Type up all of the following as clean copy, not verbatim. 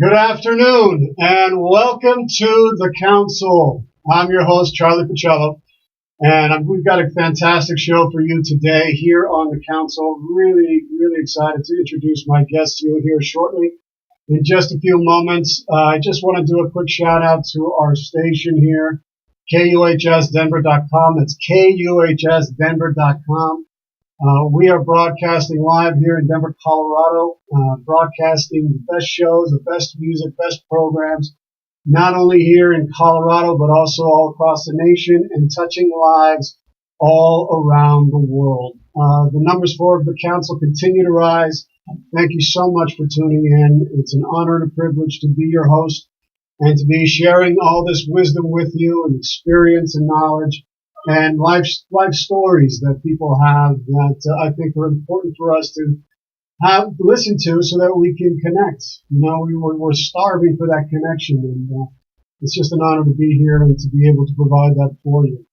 Good afternoon, and welcome to the Council. I'm your host, Charlie Pacello, and we've got a fantastic show for you today here on the Council. Really excited to introduce my guest to you here shortly. In just a few moments, I just want to do a quick shout out to our station here, KUHSdenver.com. That's KUHSdenver.com. We are broadcasting live here in Denver, Colorado, broadcasting the best shows, the best music, best programs, not only here in Colorado, but also all across the nation and touching lives all around the world. The numbers for the Council continue to rise. Thank you so much for tuning in. It's an honor and a privilege to be your host and to be sharing all this wisdom with you and experience and knowledge and life stories that people have that I think are important for us to listen to so that we can connect. You know, we're starving for that connection, and it's just an honor to be here and to be able to provide that for you.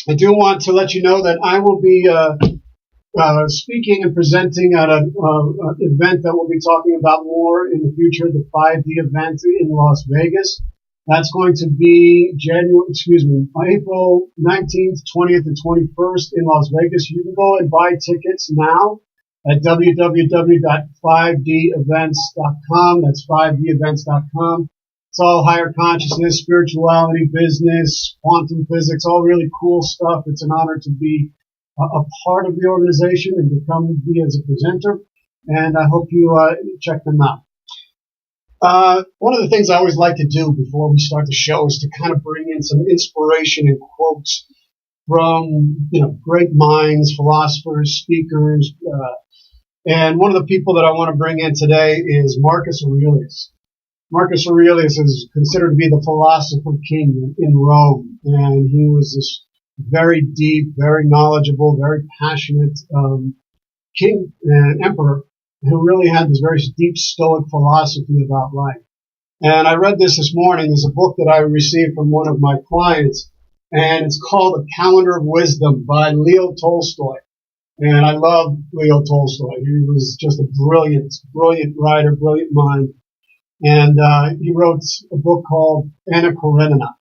I do want to let you know that I will be speaking and presenting at an event that we'll be talking about more in the future, the 5D event in Las Vegas. That's going to be April 19th, 20th, and 21st in Las Vegas. You can go and buy tickets now at www.5devents.com. That's 5devents.com. It's all higher consciousness, spirituality, business, quantum physics, all really cool stuff. It's an honor to be a part of the organization and to come be as a presenter. And I hope you check them out. One of the things I always like to do before we start the show is to kind of bring in some inspiration and quotes from, great minds, philosophers, speakers. And one of the people that I want to bring in today is Marcus Aurelius. Marcus Aurelius is considered to be the philosopher king in Rome. And he was this very deep, very knowledgeable, very passionate king and emperor who really had this very deep Stoic philosophy about life. And I read this morning. There's a book that I received from one of my clients, and it's called A Calendar of Wisdom by Leo Tolstoy. And I love Leo Tolstoy. He was just a brilliant writer, brilliant mind. And he wrote a book called Anna Karenina,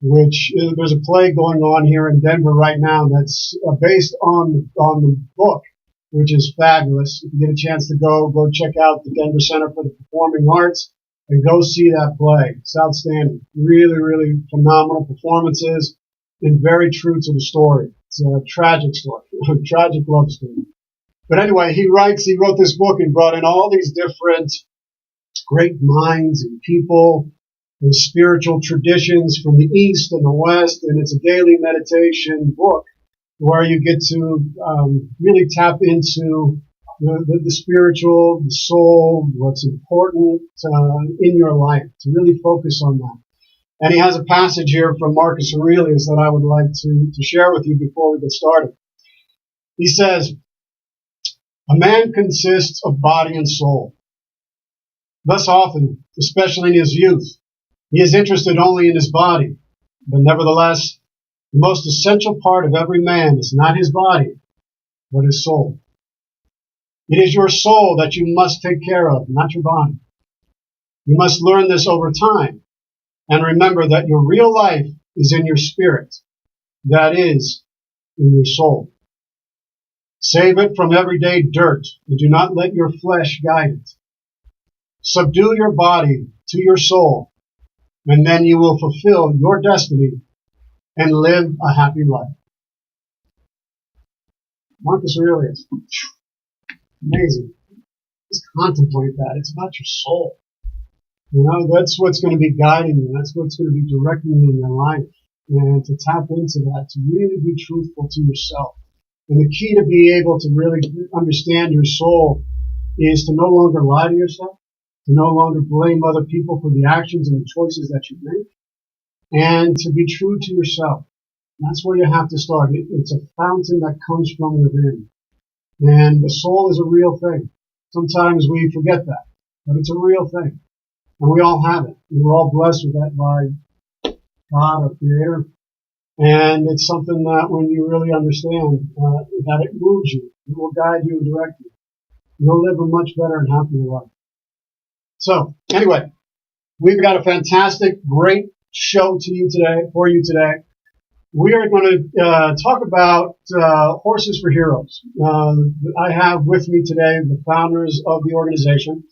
which there's a play going on here in Denver right now that's based on the book, which is fabulous. If you get a chance to go check out the Denver Center for the Performing Arts and go see that play. It's outstanding. Really phenomenal performances and very true to the story. It's a tragic story, a tragic love story. But anyway, he wrote this book and brought in all these different great minds and people and spiritual traditions from the East and the West, and it's a daily meditation book where you get to really tap into the spiritual, the soul, what's important in your life, to really focus on that. And he has a passage here from Marcus Aurelius that I would like to share with you before we get started. He says, "A man consists of body and soul. Thus often, especially in his youth, he is interested only in his body, but nevertheless, the most essential part of every man is not his body, but his soul. It is your soul that you must take care of, not your body. You must learn this over time, and remember that your real life is in your spirit, that is, in your soul. Save it from everyday dirt, and do not let your flesh guide it. Subdue your body to your soul, and then you will fulfill your destiny and live a happy life." Marcus Aurelius. Amazing. Just contemplate that. It's about your soul. That's what's going to be guiding you. That's what's going to be directing you in your life. And to tap into that, to really be truthful to yourself. And the key to be able to really understand your soul is to no longer lie to yourself, to no longer blame other people for the actions and the choices that you make, and to be true to yourself. That's where you have to start. It's a fountain that comes from within. And the soul is a real thing. Sometimes we forget that, but it's a real thing. And we all have it. And we're all blessed with that by God, our Creator. And it's something that when you really understand that it moves you, it will guide you and direct you. You'll live a much better and happier life. So anyway, we've got a fantastic, great show for you today. We are going to talk about Horses for Heroes. I have with me today the founders of the organization,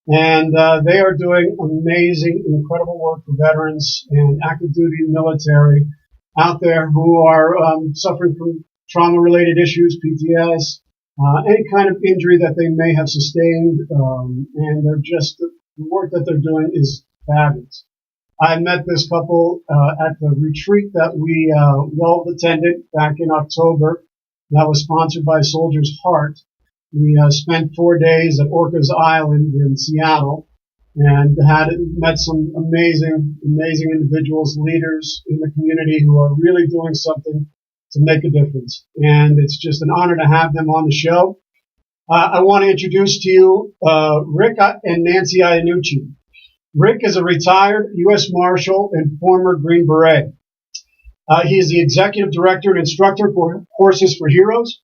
and they are doing amazing, incredible work for veterans and active duty military out there who are suffering from trauma-related issues, PTS, any kind of injury that they may have sustained, and the work that they're doing is fabulous. I met this couple at the retreat that we all attended back in October. That was sponsored by Soldier's Heart. We spent 4 days at Orcas Island in Seattle and met some amazing individuals, leaders in the community who are really doing something to make a difference. And it's just an honor to have them on the show. I want to introduce to you Rick and Nancy Iannucci. Rick is a retired U.S. Marshal and former Green Beret. He is the executive director and instructor for Horses for Heroes,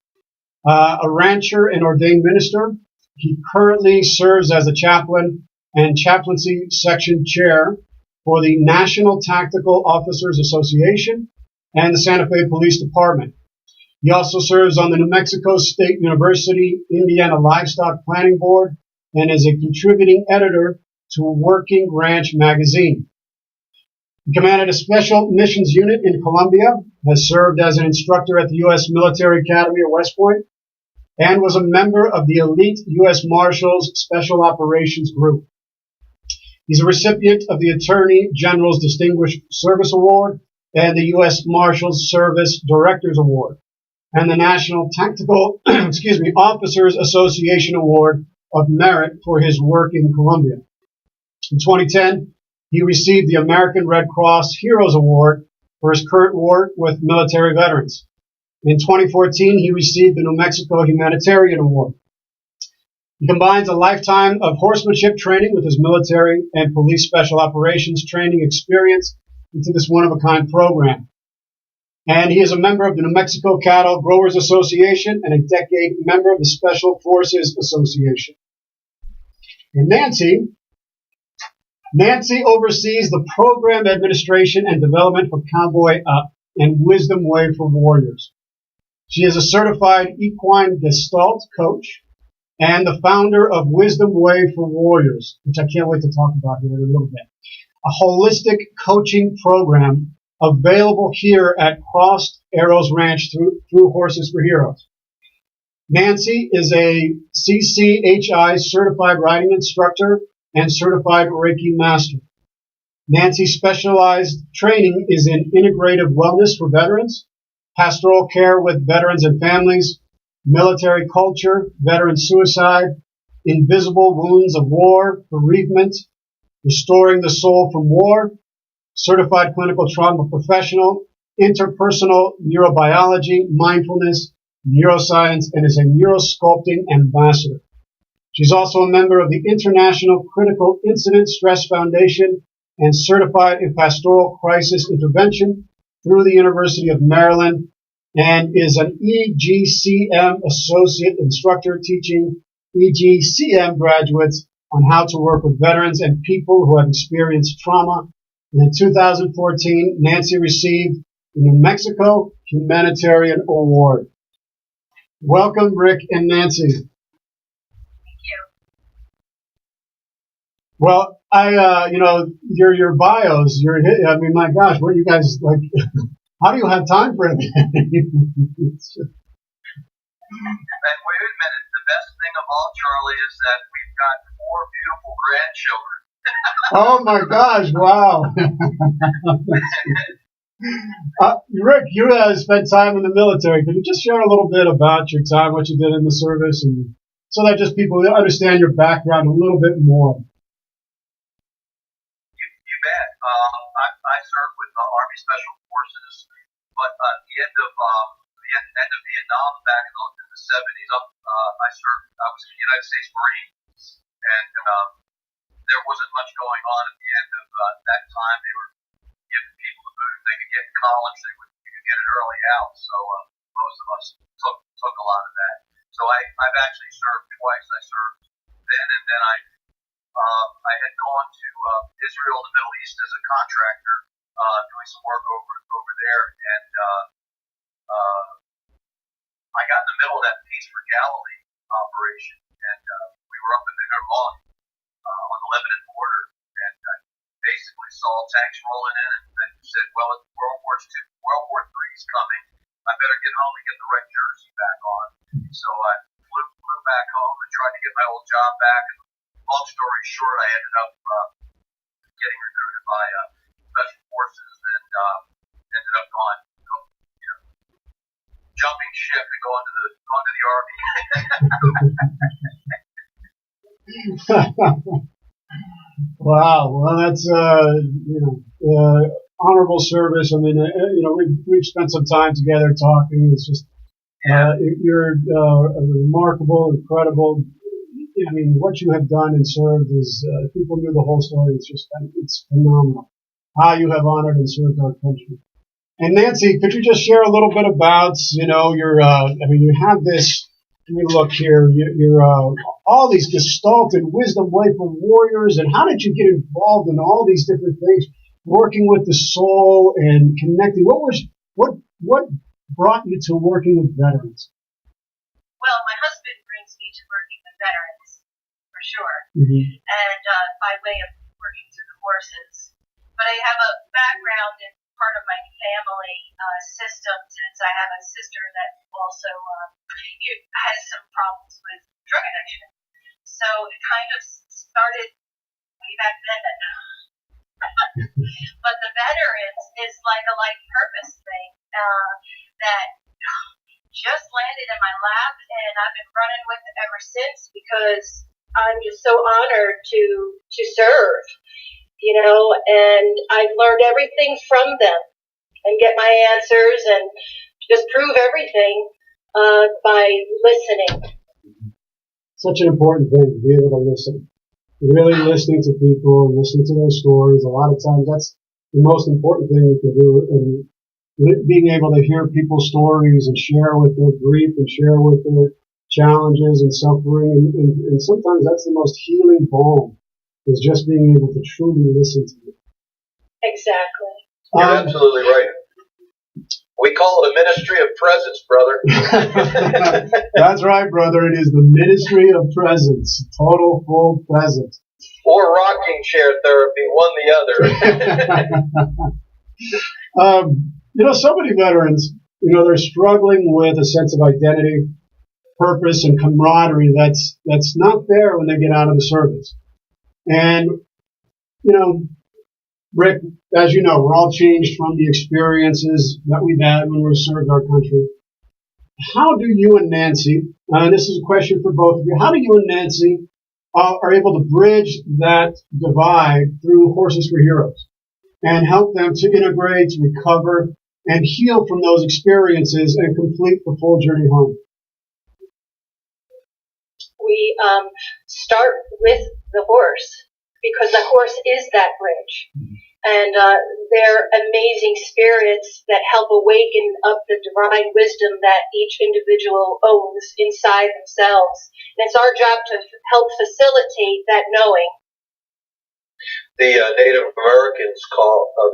a rancher and ordained minister. He currently serves as a chaplain and chaplaincy section chair for the National Tactical Officers Association and the Santa Fe Police Department. He also serves on the New Mexico State University Indiana Livestock Planning Board and is a contributing editor to Working Ranch magazine. He commanded a special missions unit in Colombia, has served as an instructor at the U.S. Military Academy at West Point, and was a member of the elite U.S. Marshals Special Operations Group. He's a recipient of the Attorney General's Distinguished Service Award and the U.S. Marshals Service Directors Award and the National Tactical Officers Association Award of Merit for his work in Colombia. In 2010, he received the American Red Cross Heroes Award for his current work with military veterans. In 2014, he received the New Mexico Humanitarian Award. He combines a lifetime of horsemanship training with his military and police special operations training experience into this one-of-a-kind program. And he is a member of the New Mexico Cattle Growers Association and a decade member of the Special Forces Association. And Nancy oversees the program administration and development for Cowboy and Wisdom Way for Warriors. She is a certified equine gestalt coach and the founder of Wisdom Way for Warriors, which I can't wait to talk about here in a little bit. A holistic coaching program available here at Crossed Arrows Ranch through Horses for Heroes. Nancy is a CCHI certified riding instructor and certified Reiki master. Nancy's specialized training is in integrative wellness for veterans, pastoral care with veterans and families, military culture, veteran suicide, invisible wounds of war, bereavement, restoring the soul from war, certified clinical trauma professional, interpersonal neurobiology, mindfulness, neuroscience, and is a neurosculpting ambassador. She's also a member of the International Critical Incident Stress Foundation and certified in pastoral crisis intervention through the University of Maryland and is an EGCM associate instructor teaching EGCM graduates on how to work with veterans and people who have experienced trauma. And in 2014, Nancy received the New Mexico Humanitarian Award. Welcome, Rick and Nancy. Well, your bios, my gosh, what are you guys like? How do you have time for everything? And wait a minute, the best thing of all, Charlie, is that we've got 4 beautiful grandchildren. Oh my gosh, wow. Rick, you spent time in the military. Could you just share a little bit about your time, what you did in the service, and so that just people understand your background a little bit more? You bet. I served with the Army Special Forces, but at the end of Vietnam back in the 70s, I was in the United States Marine, and there wasn't much going on at the end of that time. They were giving people the food they could get in college. They would out. So most of us took a lot of that. So I've actually served twice. I served then, and then I had gone to Israel, the Middle East, as a contractor, doing some work over there, and I got in the middle of that Peace for Galilee operation, and we were up in the Hermon on the Lebanon border, and basically saw tanks rolling in, and said, "Well, World War III is coming. I better get home and get the red jersey back on." So I flew back home and tried to get my old job back. And long story short, I ended up getting recruited by Special Forces and ended up jumping ship and going to the Army. Wow. Well, that's honorable service. I mean, we've spent some time together talking. It's just you're remarkable, incredible. I mean, what you have done and served is if people knew the whole story. It's phenomenal how you have honored and served our country. And Nancy, could you just share a little bit about, your, you have this, let me look here, you're all these Gestalt and Wisdom Way for Warriors, and how did you get involved in all these different things, working with the soul and connecting? What brought you to working with veterans? Well, my husband brings me to working with veterans, for sure, and by way of working through the horses. But I have a background in part of my family systems is I have a sister that also has some problems with drug addiction. So it kind of started way back then. But the veterans is like a life purpose thing that just landed in my lap, and I've been running with it ever since because I'm just so honored to serve. And I've learned everything from them and get my answers and just prove everything by listening. Such an important thing to be able to listen. Really listening to people and listening to their stories. A lot of times that's the most important thing you can do. And being able to hear people's stories and share with their grief and share with their challenges and suffering. And sometimes that's the most healing balm, is just being able to truly listen to you. Exactly. You're absolutely right. We call it a ministry of presence, brother. That's right, brother. It is the ministry of presence. Total, full presence. Or rocking chair therapy, one the other. So many veterans, they're struggling with a sense of identity, purpose, and camaraderie that's not there when they get out of the service. And, Rick, as you know, we're all changed from the experiences that we've had when we served our country. How do you and Nancy, and this is a question for both of you, how do you and Nancy are able to bridge that divide through Horses for Heroes and help them to integrate, recover, and heal from those experiences and complete the full journey home? We start with the horse, because the horse is that bridge. And they're amazing spirits that help awaken up the divine wisdom that each individual owns inside themselves. And it's our job to help facilitate that knowing. The Native Americans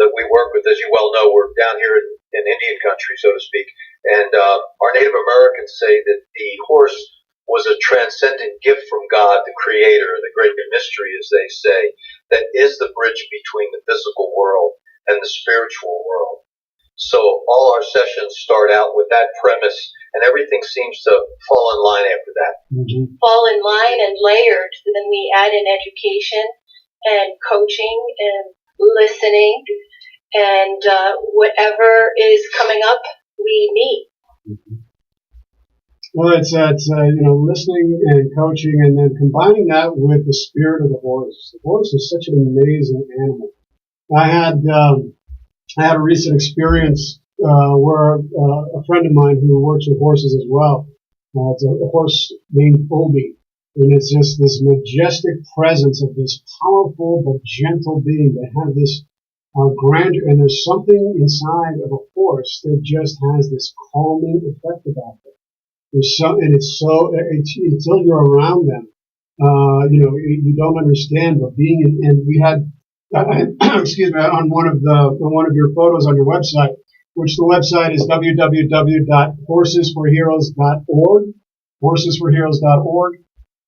that we work with, as you well know, we're down here in Indian country, so to speak. And our Native Americans say that the horse was a transcendent gift from God, the Creator, the great mystery, as they say, that is the bridge between the physical world and the spiritual world. So all our sessions start out with that premise, and everything seems to fall in line after that. Mm-hmm. Fall in line and layered. Then we add in education and coaching and listening, and whatever is coming up, we meet. Mm-hmm. Well, it's listening and coaching, and then combining that with the spirit of the horse. The horse is such an amazing animal. I had a recent experience where a friend of mine who works with horses as well. It's a horse named Obi, and it's just this majestic presence of this powerful but gentle being that have this grandeur, and there's something inside of a horse that just has this calming effect about it. There's some, and until you're around them, you don't understand. But being in, and we had, excuse me, on one of your photos on your website, which the website is www.horsesforheroes.org, horsesforheroes.org.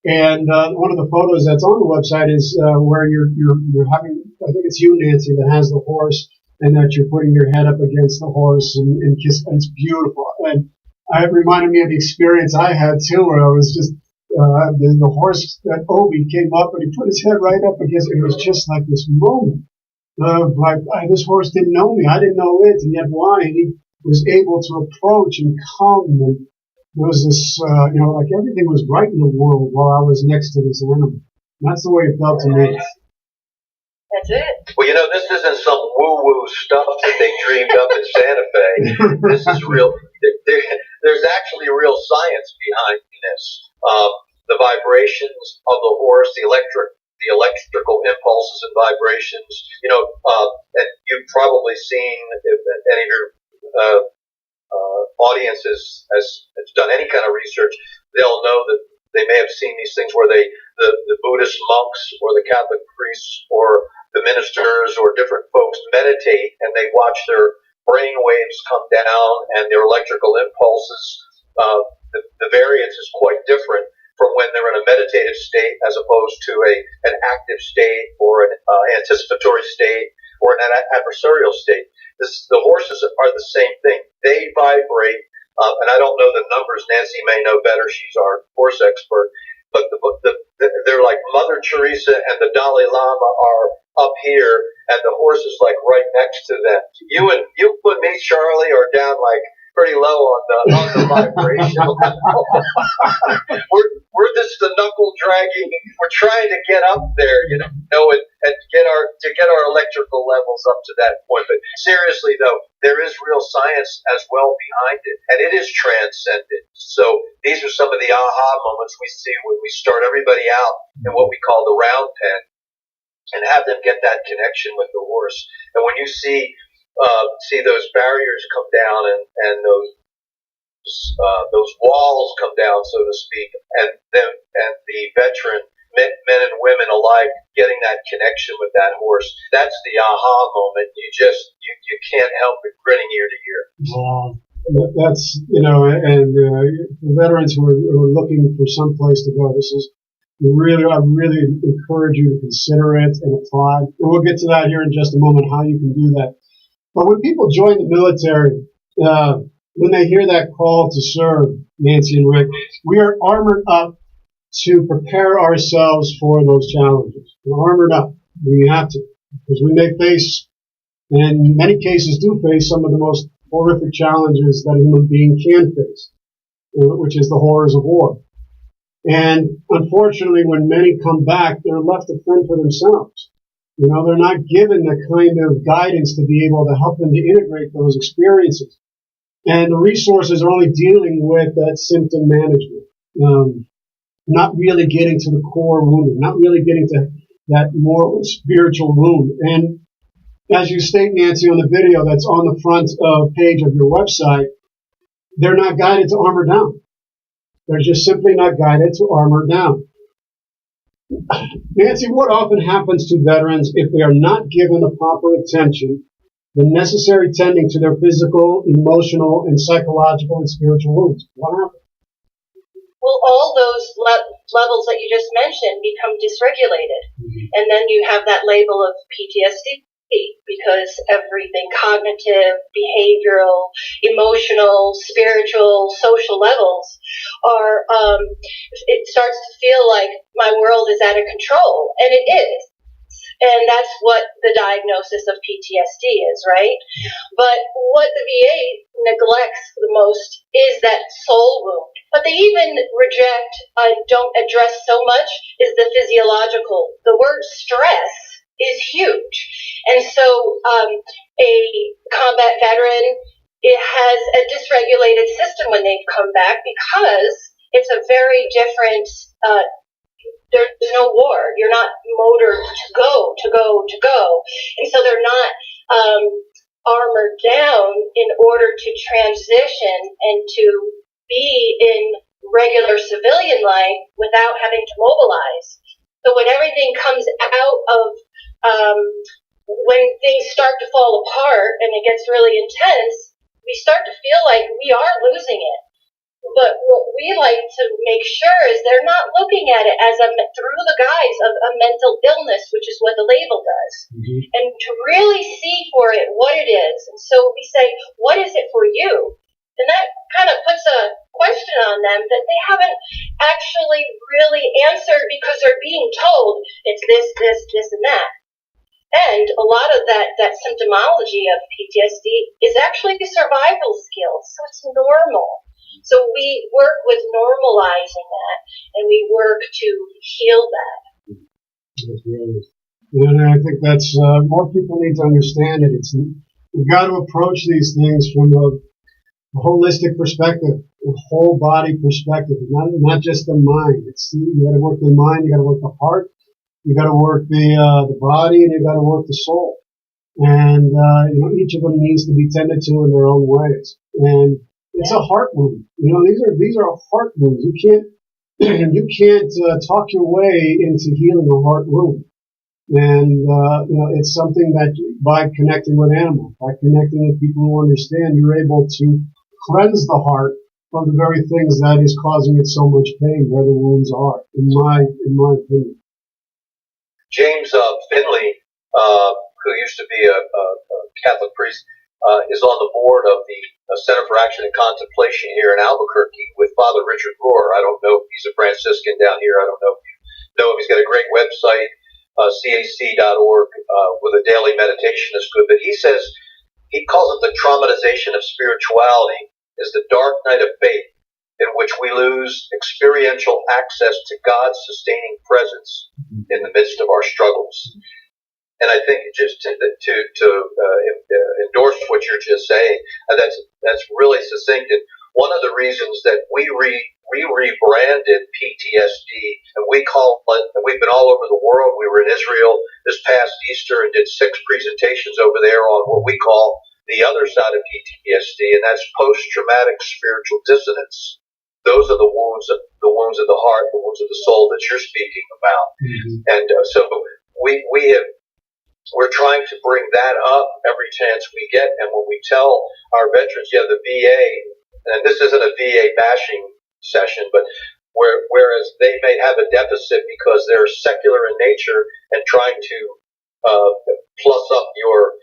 And one of the photos that's on the website is where you're having, I think it's you, Nancy, that has the horse, and that you're putting your head up against the horse, and it's beautiful. And it reminded me of the experience I had too, where I was just the horse, that Obi came up and he put his head right up against it. It was just like this moment of like, this horse didn't know me, I didn't know it, and yet why? And he was able to approach and come, and there was this, like everything was right in the world while I was next to this animal. And that's the way it felt to me. That's it. Well, this isn't some woo-woo stuff that they dreamed up in Santa Fe. This is real. There's actually real science behind this. The vibrations of the horse, the electrical impulses and vibrations. And you've probably seen, if any of your audience has done any kind of research, they'll know that they may have seen these things where the Buddhist monks or the Catholic priests or the ministers or different folks meditate, and they watch their brain waves come down and their electrical impulses. The variance is quite different from when they're in a meditative state as opposed to an active state or an anticipatory state or an adversarial state. The horses are the same thing. They vibrate, and I don't know the numbers. Nancy may know better. She's our horse expert. But they're like Mother Teresa and the Dalai Lama are up here, and the horse is like right next to them. You and me, Charlie, are down like pretty low on the vibration level. we're just the knuckle dragging. We're trying to get up there, and get our electrical levels up to that point. But seriously, though, there is real science as well behind it, and it is transcendent. So these are some of the aha moments we see when we start everybody out in what we call the round pen, and have them get that connection with the horse. And when you see those barriers come down and those walls come down, so to speak, and the veteran men and women alike getting that connection with that horse, that's the aha moment. You can't help but grinning ear to ear. Wow. That's, and for veterans who are looking for some place to go, I really encourage you to consider it and apply. And we'll get to that here in just a moment, how you can do that. But when people join the military, when they hear that call to serve, Nancy and Rick, we are armored up to prepare ourselves for those challenges. We're armored up. We have to, because we may face, and in many cases do face, some of the most horrific challenges that a human being can face, which is the horrors of war. And unfortunately, when many come back, they're left to fend for themselves. They're not given the kind of guidance to be able to help them to integrate those experiences. And the resources are only dealing with that symptom management, not really getting to the core wounding, not really getting to that moral and spiritual wound. And as you state, Nancy, on the video that's on the front page of your website, they're not guided to armor down. They're just simply not guided to armor down. Nancy, what often happens to veterans if they are not given the proper attention, the necessary tending to their physical, emotional, and psychological and spiritual wounds? What happens? Well, all those levels that you just mentioned become dysregulated. Mm-hmm. And then you have that label of PTSD, because everything cognitive, behavioral, emotional, spiritual, social levels are, it starts to feel like my world is out of control. And it is. And that's what the diagnosis of PTSD is, right? But what the VA neglects the most is that soul wound. But they even reject and don't address so much is the physiological. The word stress is huge. And so a combat veteran, it has a dysregulated system when they've come back, because it's a very different there's no war. You're not motored to go. And so they're not armored down in order to transition and to be in regular civilian life without having to mobilize. So when everything comes out of, when things start to fall apart and it gets really intense, we start to feel like we are losing it. But what we like to make sure is they're not looking at it as through the guise of a mental illness, which is what the label does, and to really see for it what it is. And so we say, what is it for you? And that kind of puts a question on them that they haven't actually really answered because they're being told it's this, and that. And a lot of that symptomology of PTSD is actually survival skills, so it's normal. So we work with normalizing that, and we work to heal that. And I think that's more people need to understand it. We've got to approach these things from a holistic perspective, a whole body perspective, not just the mind. You got to work the mind, you got to work the heart, you got to work the body, and you got to work the soul. And each of them needs to be tended to in their own ways. And it's a heart wound. These are heart wounds. You can't talk your way into healing a heart wound. And it's something that by connecting with animals, by connecting with people who understand, you're able to cleanse the heart from the very things that is causing it so much pain, where the wounds are, in my opinion. James Finley, who used to be a Catholic priest, is on the board of the Center for Action and Contemplation here in Albuquerque with Father Richard Rohr. I don't know if he's a Franciscan down here. I don't know if you know him. He's got a great website, cac.org, with a daily meditation that's good. But he says, he calls it the traumatization of spirituality, is the dark night of faith in which we lose experiential access to God's sustaining presence in the midst of our struggles. And I think just to endorse what you're just saying, that's really succinct. And one of the reasons that we rebranded PTSD, and we've been all over the world. We were in Israel this past Easter and did 6 presentations over there on what we call the other side of PTSD, and that's post-traumatic spiritual dissonance. Those are the wounds of the heart, the wounds of the soul that you're speaking about. And so we're trying to bring that up every chance we get. And when we tell our veterans, the VA, and this isn't a VA bashing session, but whereas they may have a deficit because they're secular in nature and trying to plus up your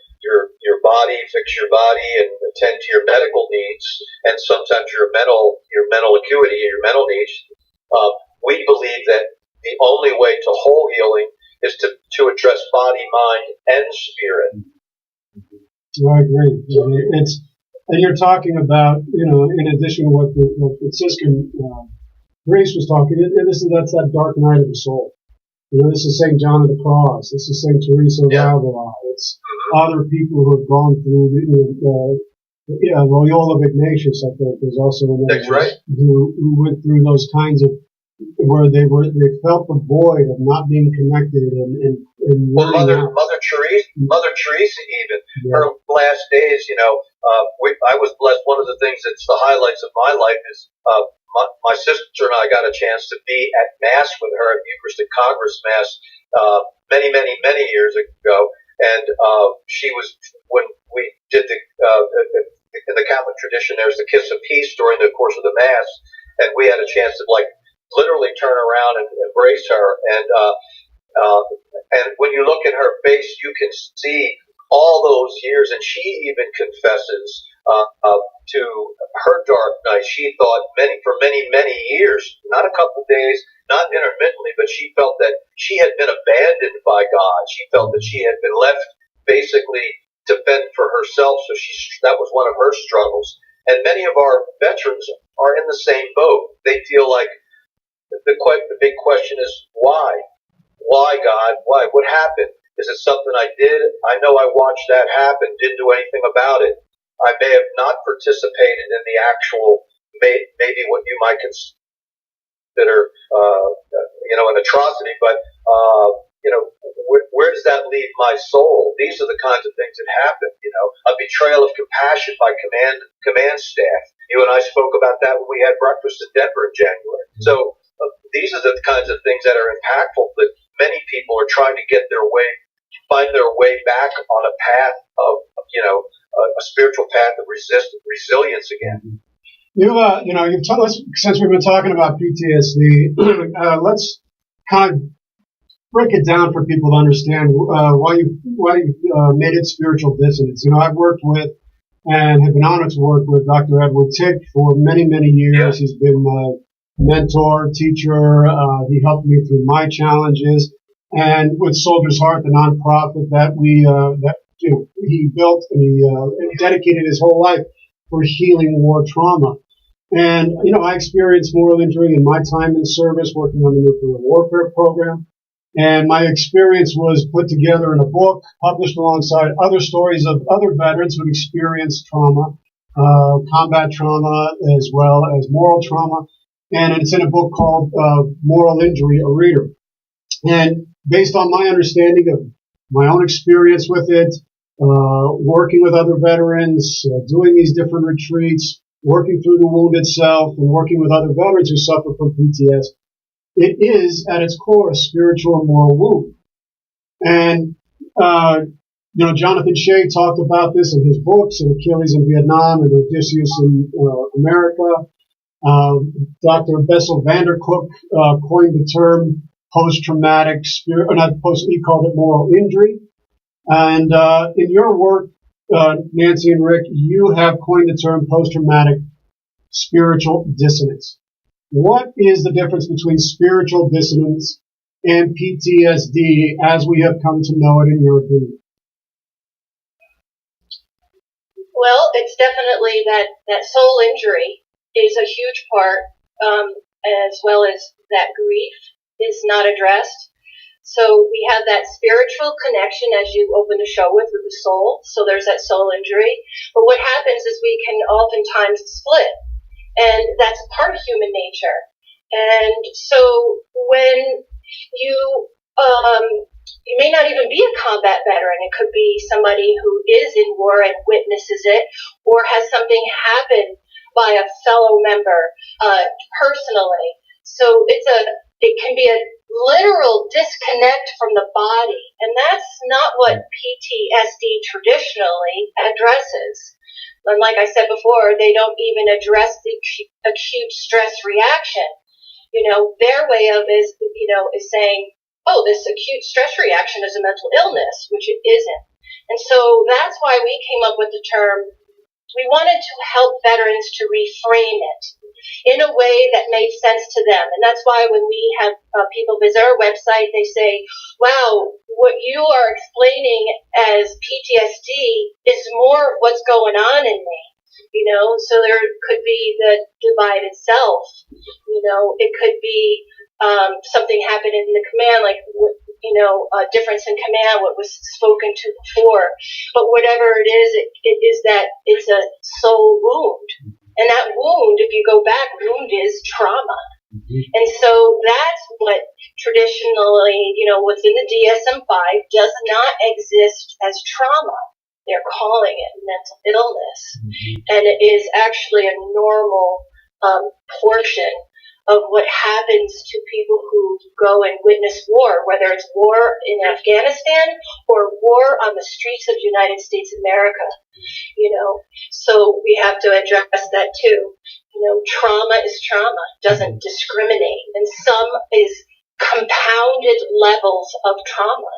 body, fix your body, and attend to your medical needs, and sometimes your mental acuity, your mental needs. We believe that the only way to whole healing is to address body, mind, and spirit. I agree. And you're talking about, in addition to what the Franciscan priest was talking, that's that dark night of the soul. This is St. John of the Cross. This is St. Teresa of Avila. It's other people who have gone through, Loyola of Ignatius, I think, is also another That's right. who went through those kinds of, where they felt the void of not being connected and Mother Teresa even, her last days, I was blessed. One of the things that's the highlights of my life is my sister and I got a chance to be at Mass with her at Eucharistic Congress Mass many years ago, and she was, when we did in the Catholic tradition, there's the kiss of peace during the course of the Mass, and we had a chance to literally turn around and embrace her, and when you look at her face, you can see all those years, and she even confesses to her dark night. She thought for many years, not a couple days, not intermittently, but she felt that she had been abandoned by God. She felt that she had been left basically to fend for herself. So that was one of her struggles. And many of our veterans are in the same boat. They feel like the big question is why? Why, God? Why? What happened? Is it something I did? I know I watched that happen, didn't do anything about it. I may have not participated in the actual, maybe what you might consider consider, an atrocity, but, where does that leave my soul? These are the kinds of things that happen, a betrayal of compassion by command staff. You and I spoke about that when we had breakfast in Denver in January. So these are the kinds of things that are impactful that many people are trying to find their way back on a path of, a spiritual path of resilience again. You've told us, since we've been talking about PTSD, let's kind of break it down for people to understand why you made it spiritual dissonance. I've worked with and have been honored to work with Dr. Edward Tick for many, many years. Yeah. He's been my mentor, teacher. He helped me through my challenges. And with Soldier's Heart, the nonprofit that he built and he dedicated his whole life for healing war trauma. And, I experienced moral injury in my time in service working on the nuclear warfare program. And my experience was put together in a book, published alongside other stories of other veterans who had experienced trauma, combat trauma, as well as moral trauma. And it's in a book called Moral Injury, a Reader. And based on my understanding of my own experience with it, working with other veterans, doing these different retreats, working through the wound itself, and working with other veterans who suffer from PTS, it is, at its core, a spiritual and moral wound. And, Jonathan Shea talked about this in his books, in Achilles in Vietnam and Odysseus in America. Dr. Bessel van der Kolk coined the term post-traumatic he called it moral injury. And in your work, Nancy and Rick, you have coined the term post-traumatic spiritual dissonance. What is the difference between spiritual dissonance and PTSD as we have come to know it, in your opinion? Well, it's definitely that soul injury is a huge part, as well as that grief is not addressed. So we have that spiritual connection, as you open the show with the soul. So there's that soul injury. But what happens is we can oftentimes split. And that's part of human nature. And so when you may not even be a combat veteran. It could be somebody who is in war and witnesses it, or has something happen by a fellow member personally. So it can be a literal disconnect from the body, and that's not what PTSD traditionally addresses. And like I said before, they don't even address the acute stress reaction. Their way of is saying, oh, this acute stress reaction is a mental illness, which it isn't. And so that's why we came up with the term. We wanted to help veterans to reframe it in a way that made sense to them. And that's why when we have people visit our website, they say, wow, what you are explaining as PTSD is more of what's going on in me. So there could be the divide itself. It could be something happened in the command, like, a difference in command, what was spoken to before. But whatever it is that it's a soul wound. And that wound, if you go back, wound is trauma. Mm-hmm. And so that's what traditionally, what's in the DSM-5 does not exist as trauma. They're calling it mental illness. Mm-hmm. And it is actually a normal portion of what happens to people who go and witness war, whether it's war in Afghanistan or war on the streets of the United States of America. So we have to address that too. Trauma is trauma, doesn't discriminate, and some is compounded levels of trauma.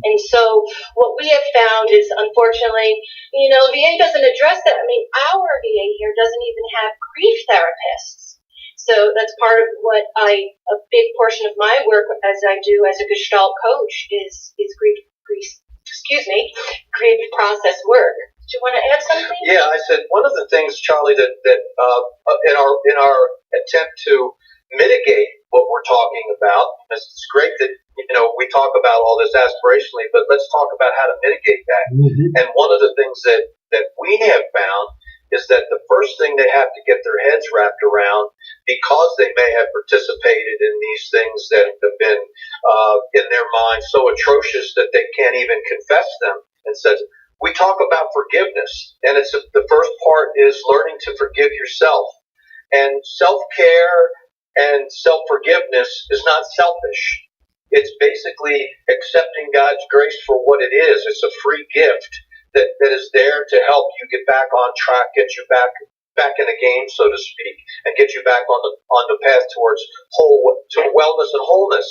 And so what we have found is, unfortunately, VA doesn't address that. I mean, our VA here doesn't even have grief therapists. So that's part of what a big portion of my work as I do as a Gestalt coach is grief process work. Do you want to add something? Yeah, I said one of the things, Charlie, that in our attempt to mitigate what we're talking about, it's great that we talk about all this aspirationally, but let's talk about how to mitigate that. Mm-hmm. And one of the things that we have found is that the first thing they have to get their heads wrapped around because they may have participated in these things that have been in their mind so atrocious that they can't even confess them. And says, we talk about forgiveness, and the first part is learning to forgive yourself. And self-care and self-forgiveness is not selfish. It's basically accepting God's grace for what it is. It's a free gift that is there to help you get back on track, get you back in the game, so to speak, and get you back on the path towards wellness and wholeness.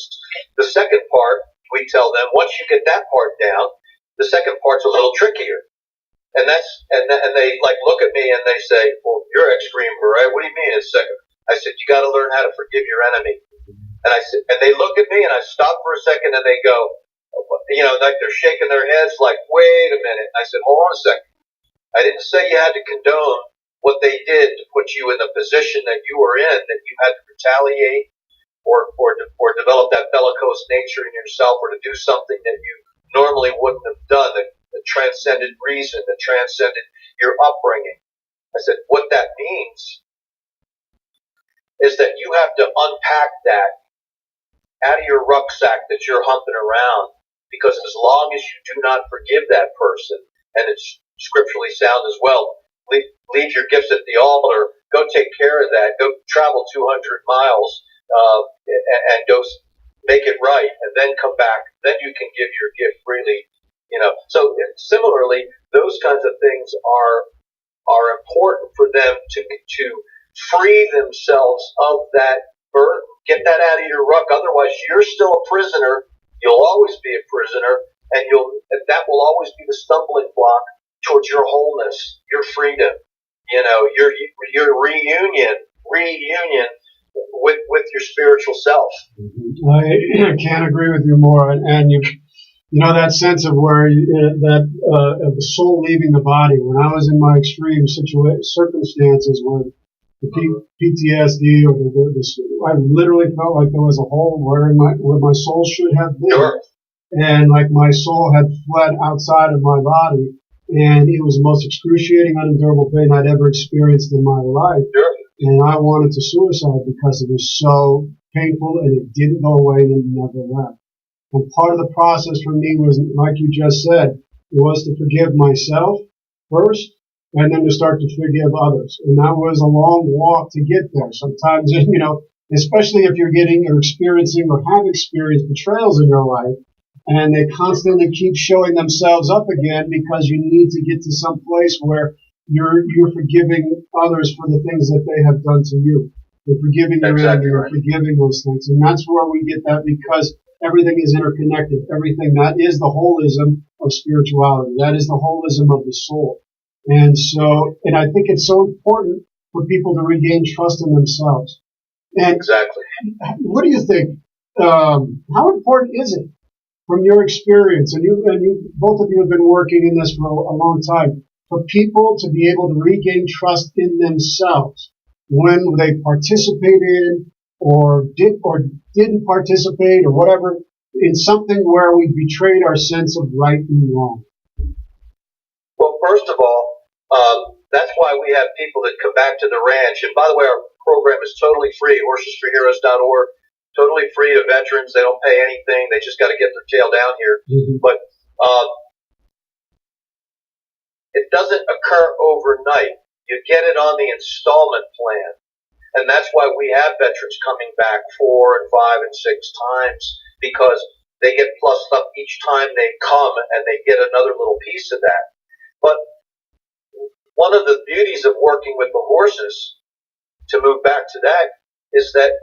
The second part, we tell them, once you get that part down, the second part's a little trickier. And they like look at me and they say, well, you're ex-Green Beret. What do you mean it's second? I said, you got to learn how to forgive your enemy. And I said, and they look at me and I stop for a second and they go, like they're shaking their heads like, wait a minute. I said, hold on a second. I didn't say you had to condone what they did to put you in the position that you were in, that you had to retaliate or develop that bellicose nature in yourself or to do something that you normally wouldn't have done, that transcended reason, that transcended your upbringing. I said, what that means is that you have to unpack that out of your rucksack that you're humping around, because as long as you do not forgive that person, and it's scripturally sound as well, leave your gifts at the altar, go take care of that, go travel 200 miles and go make it right, and then come back, then you can give your gift freely. So similarly, those kinds of things are important for them to free themselves of that burden. Get that out of your ruck. Otherwise, you're still a prisoner. You'll always be a prisoner, and that will always be the stumbling block towards your wholeness, your freedom. Your reunion with your spiritual self. I can't agree with you more. And that sense of where of the soul leaving the body. When I was in my extreme circumstances where the PTSD or I literally felt like there was a hole where my soul should have been. Sure. And like my soul had fled outside of my body, and it was the most excruciating, unendurable pain I'd ever experienced in my life. Sure. And I wanted to suicide because it was so painful, and it didn't go away and it never left. And part of the process for me was, like you just said, it was to forgive myself first, and then to start to forgive others. And that was a long walk to get there. Sometimes, especially if you're getting or experiencing or have experienced betrayals in your life, and they constantly keep showing themselves up again, because you need to get to some place where you're forgiving others for the things that they have done to you. You're forgiving your enemy, you're forgiving those things. And that's where we get that, because everything is interconnected. Everything, that is the holism of spirituality. That is the holism of the soul. And I think it's so important for people to regain trust in themselves. And exactly. What do you think? How important is it, from your experience, and you both of you have been working in this for a long time, for people to be able to regain trust in themselves when they participate in or didn't participate or whatever in something where we betrayed our sense of right and wrong? Well, first of all, that's why we have people that come back to the ranch. And by the way, our program is totally free, horsesforheroes.org. Totally free to veterans. They don't pay anything. They just got to get their tail down here. Mm-hmm. But it doesn't occur overnight. You get it on the installment plan. And that's why we have veterans coming back 4 and 5 and 6 times, because they get plussed up each time they come and they get another little piece of that. But one of the beauties of working with the horses, to move back to that, is that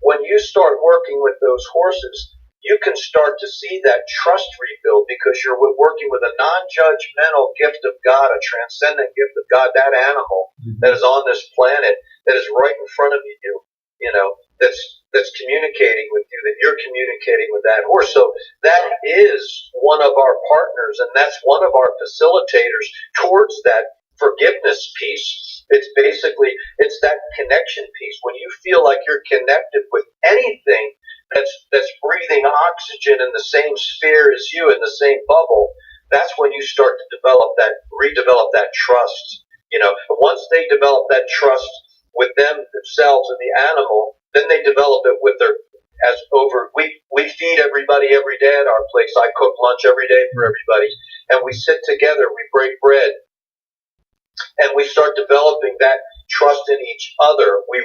when you start working with those horses, you can start to see that trust rebuild, because you're working with a non-judgmental gift of God, a transcendent gift of God, that animal that is on this planet, that is right in front of you, that's communicating with you, that you're communicating with that horse. So that is one of our partners, and that's one of our facilitators towards that forgiveness piece. It's that connection piece. When you feel like you're connected with anything that's breathing oxygen in the same sphere as you, in the same bubble, that's when you start to redevelop that trust. Once they develop that trust, with them themselves and the animal, then they develop it with their as over. We feed everybody every day at our place. I cook lunch every day for everybody, and we sit together. We break bread, and we start developing that trust in each other. We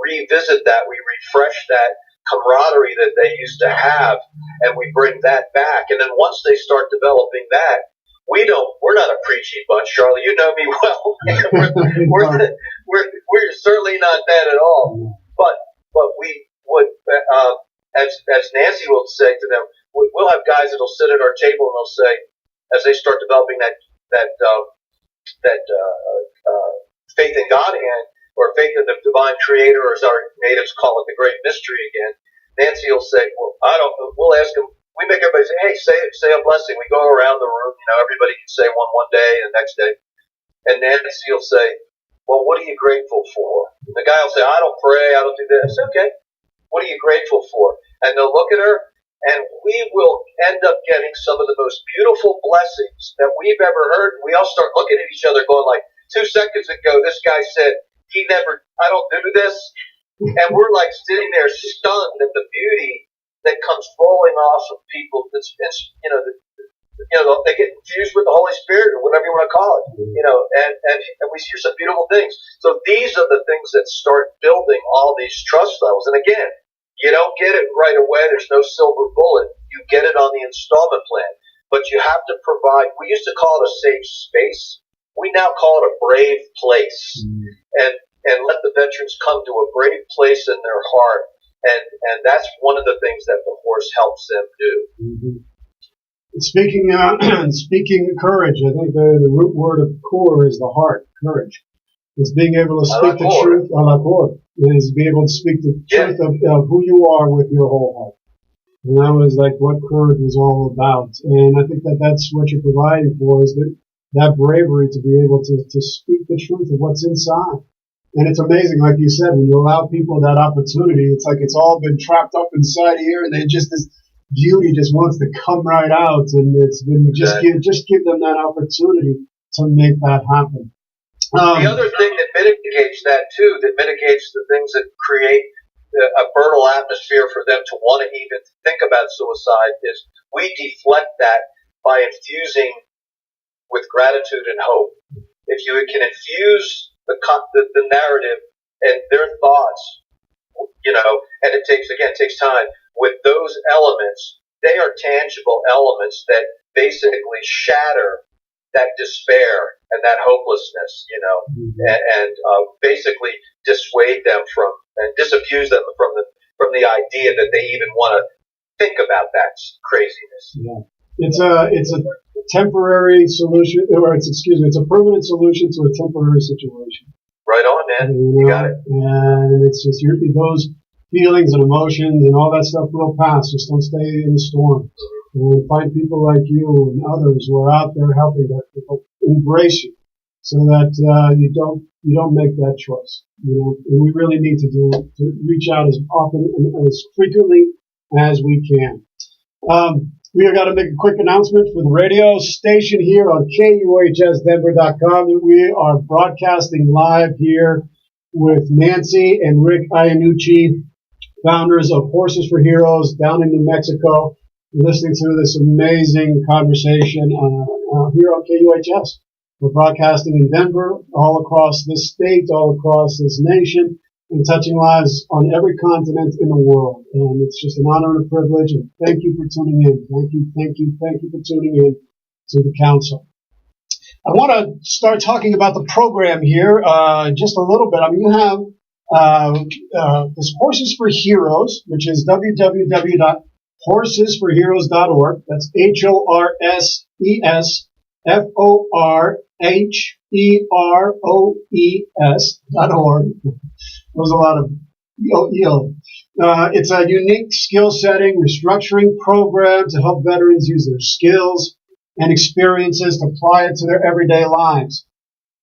revisit that. We refresh that camaraderie that they used to have, and we bring that back. And then once they start developing that, we're not a preachy bunch, Charlie. You know me well. we're certainly not that at all. But we would, as Nancy will say to them, we'll have guys that'll sit at our table and they'll say, as they start developing that faith in God or faith in the divine creator, or as our natives call it, the great mystery again. Nancy will say, well, we'll ask them, we make everybody say, hey, say a blessing. We go around the room, everybody can say one day and the next day. And Nancy will say, well, what are you grateful for? And the guy will say, I don't pray, I don't do this. Okay, what are you grateful for? And they'll look at her, and we will end up getting some of the most beautiful blessings that we've ever heard. We all start looking at each other going like, 2 seconds ago, this guy said, I don't do this. And we're like sitting there stunned at the beauty that comes rolling off of people. They get infused with the Holy Spirit or whatever you want to call it, and we hear some beautiful things. So these are the things that start building all these trust levels. And again, you don't get it right away. There's no silver bullet. You get it on the installment plan. But you have to provide, we used to call it a safe space. We now call it a brave place. And let the veterans come to a brave place in their heart. And that's one of the things that the horse helps them do. Mm-hmm. Speaking of courage, I think the root word of core is the heart, courage. It's being able to speak the truth, is being able to speak the truth of who you are with your whole heart. And that was like what courage was all about. And I think that's what you're providing for, is that bravery to be able to speak the truth of what's inside. And it's amazing, like you said, when you allow people that opportunity, it's like it's all been trapped up inside here, and this beauty just wants to come right out, and it's been just give them that opportunity to make that happen. The other thing that mitigates that too, that mitigates the things that create a fertile atmosphere for them to want to even think about suicide, is we deflect that by infusing with gratitude and hope. If you can infuse the narrative and their thoughts, and it takes time, with those elements, they are tangible elements that basically shatter that despair and that hopelessness, and basically dissuade them from and disabuse them from the idea that they even want to think about that craziness. Yeah, it's a temporary solution, it's a permanent solution to a temporary situation. Right on, man. You got it. And it's just those feelings and emotions and all that stuff will pass. Just don't stay in the storm. And find people like you and others who are out there helping that people embrace you, so that you don't make that choice. And we really need to reach out as often and as frequently as we can. We have got to make a quick announcement for the radio station here on KUHSdenver.com. We are broadcasting live here with Nancy and Rick Iannucci, founders of Horses for Heroes down in New Mexico, listening to this amazing conversation here on KUHS. We're broadcasting in Denver, all across this state, all across this nation, and touching lives on every continent in the world. And it's just an honor and a privilege. And thank you for tuning in. Thank you for tuning in to the council. I want to start talking about the program here just a little bit. I mean, you have this Horses for Heroes, which is www.horsesforheroes.org. That's HORSESFORHEROES.org. There's a lot of it's a unique skill setting, restructuring program to help veterans use their skills and experiences to apply it to their everyday lives.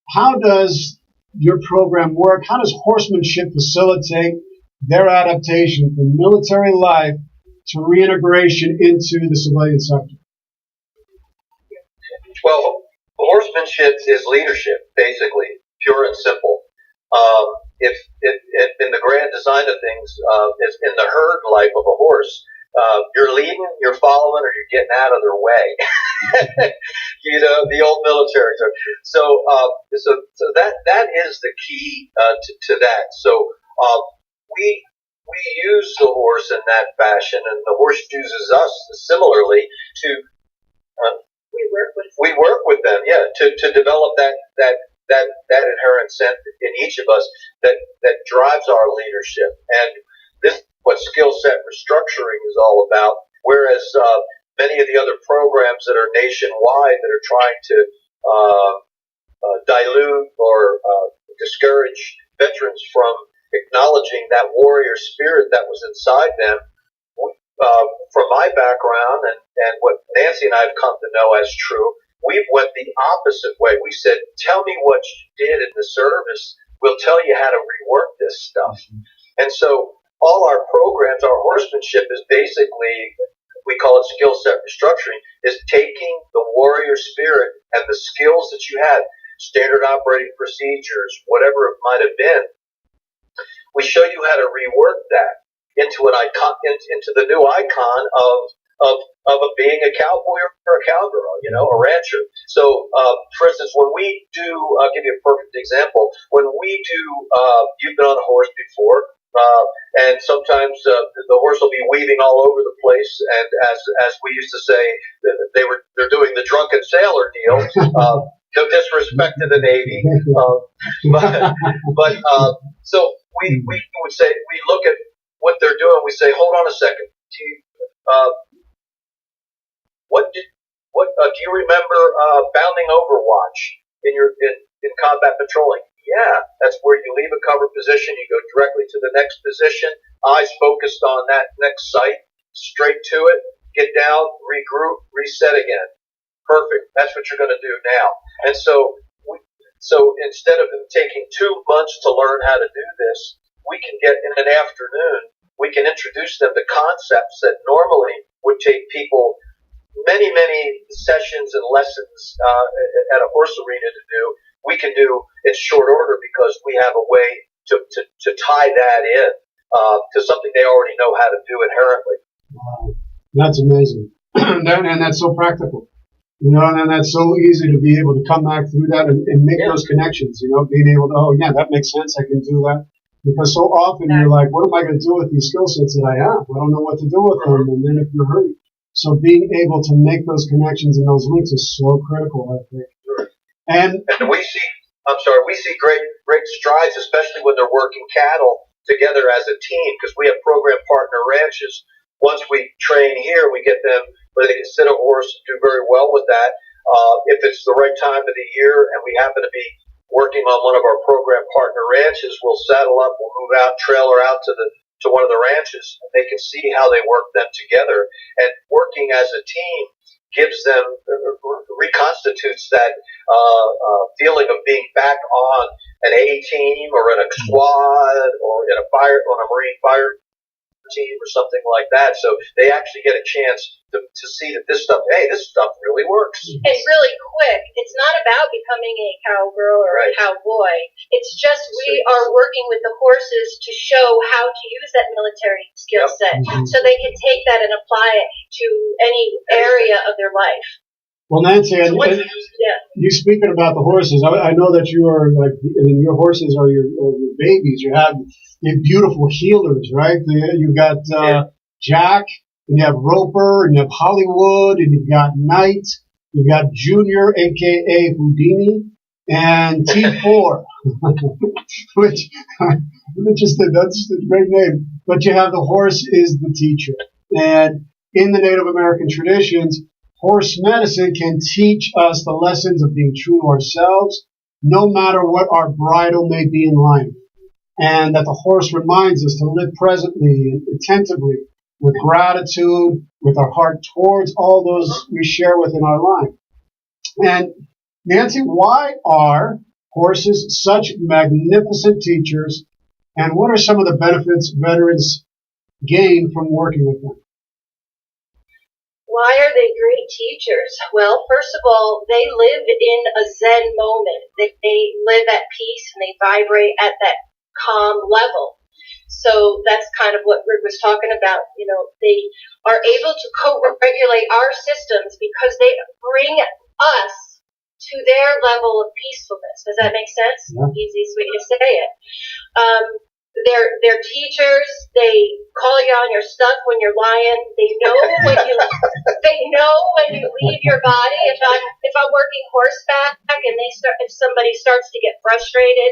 How does your program work? How does horsemanship facilitate their adaptation from military life to reintegration into the civilian sector? Well, horsemanship is leadership, basically, pure and simple. if in the grand design of things, is in the herd life of a horse, you're leading, you're following, or you're getting out of their way. The old military term. So that is the key to that. So we use the horse in that fashion, and the horse uses us similarly to. We work with them, yeah, to develop that inherent sense in each of us that drives our leadership, and this is what skill set restructuring is all about. Whereas many of the other programs that are nationwide that are trying to dilute or discourage veterans from acknowledging that warrior spirit that was inside them. From my background and what Nancy and I have come to know as true, we went the opposite way. We said, tell me what you did in the service. We'll tell you how to rework this stuff. And so all our programs, our horsemanship is basically, we call it skill set restructuring, is taking the warrior spirit and the skills that you had, standard operating procedures, whatever it might have been. We show you how to rework that into an icon, into the new icon of being a cowboy or a cowgirl, a rancher. So, for instance, when we do, I'll give you a perfect example. When we do, you've been on a horse before, and sometimes the horse will be weaving all over the place, and as we used to say, they're doing the drunken sailor deal. No disrespect to the Navy, but so we would say, we look at what they're doing, we say, hold on a second. Do you remember bounding overwatch in combat patrolling? Yeah, that's where you leave a cover position, you go directly to the next position, eyes focused on that next site, straight to it, get down, regroup, reset again. Perfect. That's what you're going to do now. And so instead of taking 2 months to learn how to do this, we can get in an afternoon, we can introduce them to concepts that normally would take people many, many sessions and lessons at a horse arena to do. We can do in short order because we have a way to tie that in to something they already know how to do inherently. Wow. That's amazing. And that's so practical. And that's so easy to be able to come back through that and make those connections, being able to, oh, yeah, that makes sense. I can do that. Because so often you're like, what am I going to do with these skill sets that I have? I don't know what to do with them. And then if you're hurting. So being able to make those connections and those links is so critical, I think. And we see great strides, especially when they're working cattle together as a team, because we have program partner ranches. Once we train here, we get them where they can sit a horse and do very well with that. If it's the right time of the year and we happen to be working on one of our program partner ranches, we'll saddle up, we'll move out, trailer out to one of the ranches, and they can see how they work them together. And working as a team gives them, reconstitutes that feeling of being back on an A team or in a squad or on a Marine fire team or something like that. So they actually get a chance to see that this stuff really works. And really quick, it's not about becoming a cowgirl or a cowboy. It's just we are working with the horses to show how to use that military skill set so they can take that and apply it to any area of their life. Well, Nancy, you speaking about the horses, I know that you are your horses are your babies. You have beautiful healers, right? You've got Jack, and you have Roper, and you have Hollywood, and you've got Knight, you've got Junior, a.k.a. Houdini, and T4, which I'm interested. That's a great name. But you have the horse is the teacher. And in the Native American traditions, horse medicine can teach us the lessons of being true to ourselves, no matter what our bridle may be in life. And that the horse reminds us to live presently and attentively with gratitude, with our heart towards all those we share within our life. And Nancy, why are horses such magnificent teachers, and what are some of the benefits veterans gain from working with them? Why are they great teachers? Well, first of all, they live in a Zen moment. They live at peace and they vibrate at that calm level. So that's kind of what Rick was talking about. You know, they are able to co-regulate our systems because they bring us to their level of peacefulness. Does that make sense? Yeah. Easiest way to say it. They're teachers. They call you on your stuff when you're lying. They know when you leave your body. If I'm working horseback and if somebody starts to get frustrated,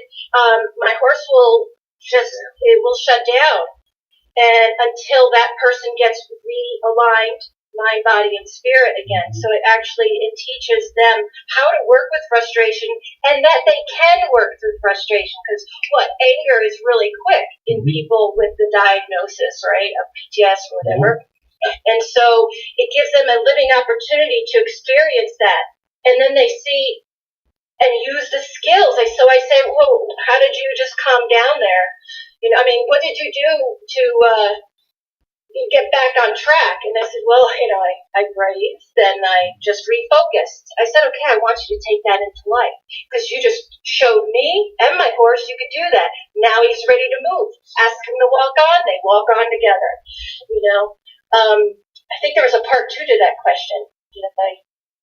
my horse will shut down, and until that person gets realigned, mind, body, and spirit again. So it teaches them how to work with frustration, and that they can work through frustration, because anger is really quick in people with the diagnosis, right, of PTS or whatever. And so it gives them a living opportunity to experience that, and then they see and use the skills. So I say, well, how did you just calm down there? You know, I mean, what did you do to get back on track? And I said, well, you know, I breathed, then I just refocused. I said, okay, I want you to take that into life, because you just showed me and my horse you could do that. Now he's ready to move. Ask him to walk on. They walk on together. You know, I think there was a part 2 to that question.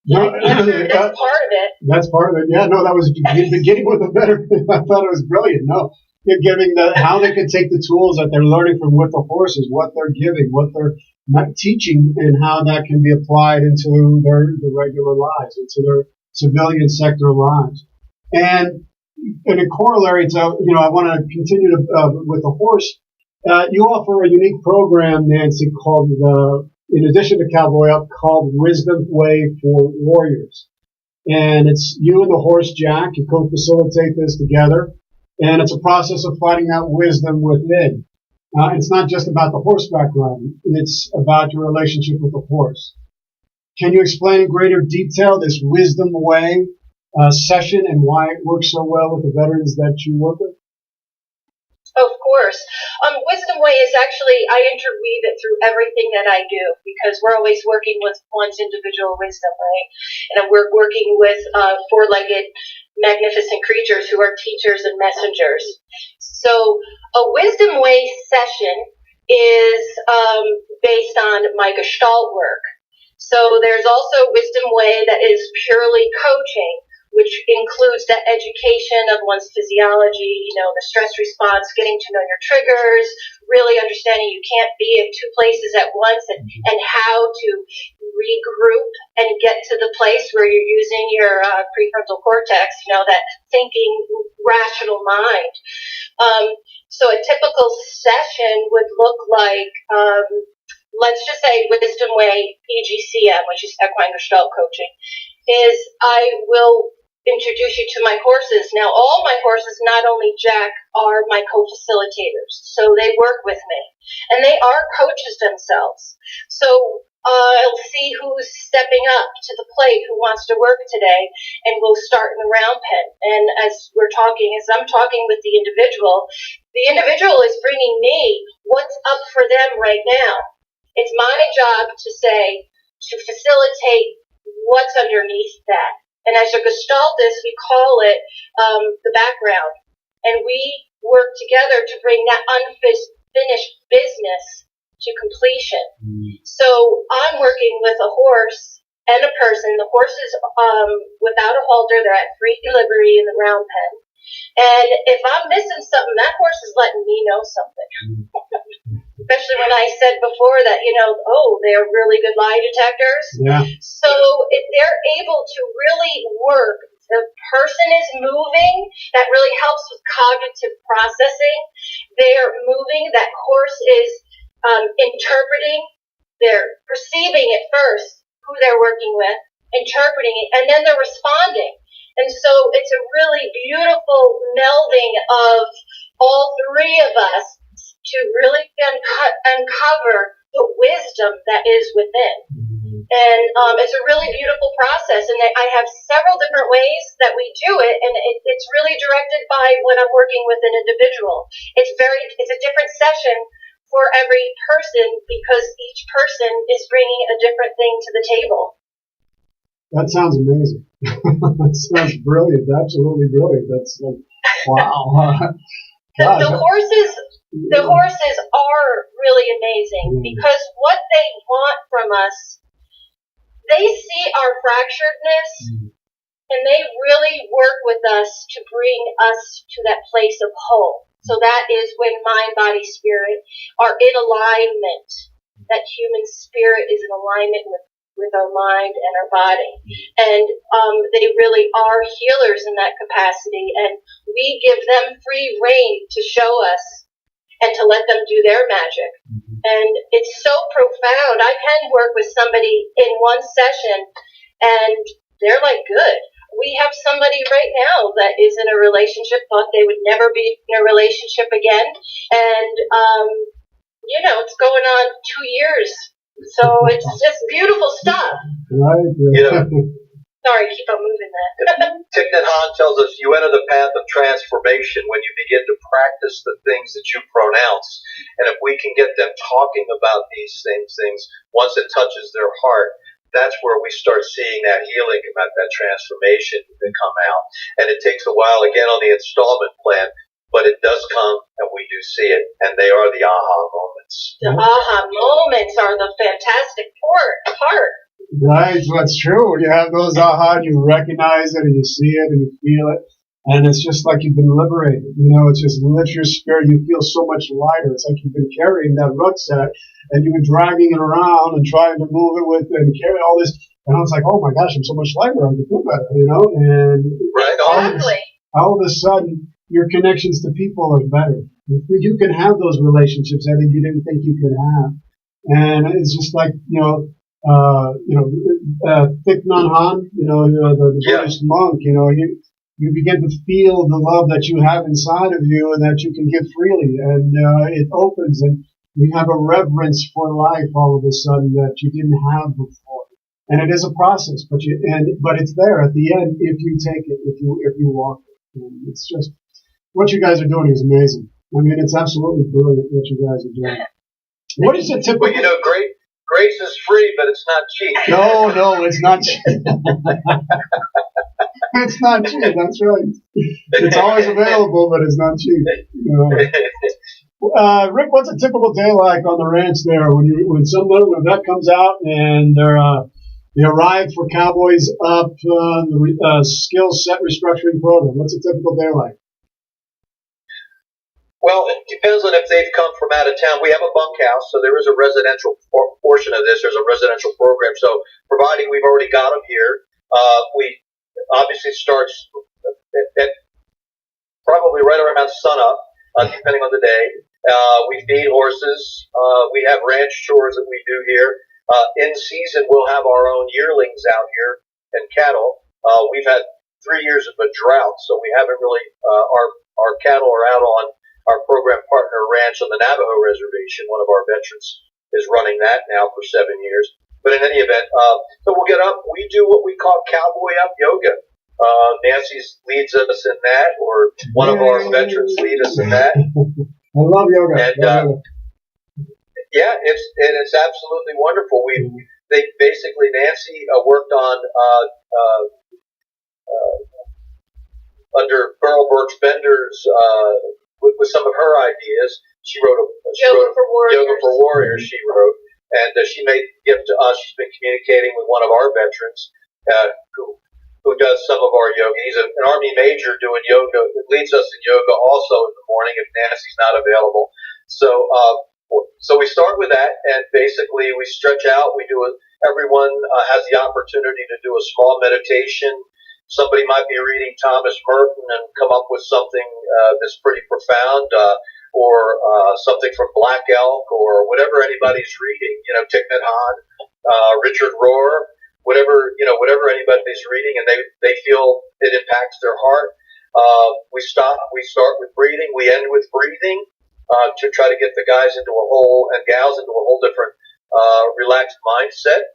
That's part of it. That's part of it. Yeah, no, that was beginning with a better. I thought it was brilliant. No, you're giving how they can take the tools that they're learning from with the horses, what they're giving, what they're teaching, and how that can be applied into their regular lives, into their civilian sector lives. And in corollary to, I want to continue with the horse. You offer a unique program, Nancy, called in addition to Cowboy Up, called Wisdom Way for Warriors. And it's you and the horse, Jack. You co-facilitate this together. And it's a process of finding out wisdom within. It's not just about the horseback riding. It's about your relationship with the horse. Can you explain in greater detail this Wisdom Way session and why it works so well with the veterans that you work with? Of course. Wisdom Way is actually, I interweave it through everything that I do, because we're always working with one's individual wisdom, right? And we're working with four-legged, magnificent creatures who are teachers and messengers. So a Wisdom Way session is based on my Gestalt work. So there's also Wisdom Way that is purely coaching, which includes the education of one's physiology, the stress response, getting to know your triggers, really understanding you can't be in two places at once, and how to regroup and get to the place where you're using your prefrontal cortex, that thinking, rational mind. So a typical session would look like, let's just say Wisdom Way EGCM, which is Equine Gestalt Coaching, is I will introduce you to my horses. Now, all my horses, not only Jack, are my co-facilitators. So they work with me. And they are coaches themselves. So I'll see who's stepping up to the plate, who wants to work today, and we'll start in the round pen. And as I'm talking with the individual is bringing me what's up for them right now. It's my job to facilitate what's underneath that. And as a gestaltist, we call it the background. And we work together to bring that unfinished business to completion. So I'm working with a horse and a person. The horse is without a halter. They're at free delivery in the round pen. And if I'm missing something, that horse is letting me know something. Especially when I said before that, they're really good lie detectors. Yeah. So if they're able to really work, the person is moving, that really helps with cognitive processing. They're moving, that horse is interpreting, they're perceiving at first who they're working with, interpreting it, and then they're responding. And so it's a really beautiful melding of all three of us to really uncover the wisdom that is within. And it's a really beautiful process. And I have several different ways that we do it, and it's really directed by when I'm working with an individual. It's a different session for every person because each person is bringing a different thing to the table. That sounds amazing. That sounds brilliant. Absolutely brilliant. That's like, wow. The horses are really amazing because what they want from us, they see our fracturedness and they really work with us to bring us to that place of whole. So that is when mind, body, spirit are in alignment. That human spirit is in alignment with our mind and our body. And they really are healers in that capacity. And we give them free rein to show us and to let them do their magic. And it's so profound. I can work with somebody in one session and they're like, good. We have somebody right now that is in a relationship, thought they would never be in a relationship again. And, it's going on 2 years. So it's just beautiful stuff. Right. Sorry, keep on moving that. Thich Nhat Hanh tells us you enter the path of transformation when you begin to practice the things that you pronounce. And if we can get them talking about these same things, once it touches their heart, that's where we start seeing that healing, about that transformation to come out. And it takes a while, again, on the installment plan, but it does come, and we do see it. And they are the aha moments. The aha moments are the fantastic part. Right, that's true. When you have those aha, you recognize it and you see it and you feel it. And it's just like you've been liberated. It's just lifts your spirit. You feel so much lighter. It's like you've been carrying that rucksack and you've been dragging it around and trying to move it with and carry all this. And it's like, oh my gosh, I'm so much lighter. I can feel better, And Exactly. all of a sudden, your connections to people are better. You can have those relationships that you didn't think you could have. And it's just like, Thich Nhat Hanh, the Buddhist monk, you begin to feel the love that you have inside of you and that you can give freely. And it opens and you have a reverence for life all of a sudden that you didn't have before. And it is a process, but it's there at the end if you take it, if you walk it. And it's just, what you guys are doing is amazing. I mean, it's absolutely brilliant what you guys are doing. What is a typical... Well, grace is free, but it's not cheap. No, it's not cheap. It's not cheap, that's right. It's always available, but it's not cheap. Rick, what's a typical day like on the ranch there when a vet comes out and they arrive for Cowboys Up, the skill set restructuring program? What's a typical day like? Well, it depends on if they've come from out of town. We have a bunkhouse, so there is a residential portion of this. There's a residential program. So providing we've already got them here, we obviously starts at probably right around sunup, depending on the day. We feed horses. We have ranch chores that we do here. In season, we'll have our own yearlings out here and cattle. We've had 3 years of a drought, so we haven't really, our cattle are out on our program partner ranch on the Navajo reservation. One of our veterans is running that now for 7 years. But in any event, so we'll get up. We do what we call Cowboy Up yoga. Nancy leads us in that, or one of our veterans lead us in that. I love yoga. And yeah, it's absolutely wonderful. They basically, Nancy worked on under Pearl Birch Bender's with some of her ideas. She wrote Yoga for Warriors. She wrote, and she made a gift to us. She's been communicating with one of our veterans who does some of our yoga. He's an Army major doing yoga. Leads us in yoga also in the morning if Nancy's not available. So we start with that, and basically we stretch out. Everyone has the opportunity to do a small meditation. Somebody might be reading Thomas Merton and come up with something that's pretty profound, or something from Black Elk, or whatever anybody's reading. Thich Nhat Hanh, Richard Rohr, whatever anybody's reading, and they feel it impacts their heart. We start with breathing. We end with breathing to try to get the guys and gals into a whole different relaxed mindset.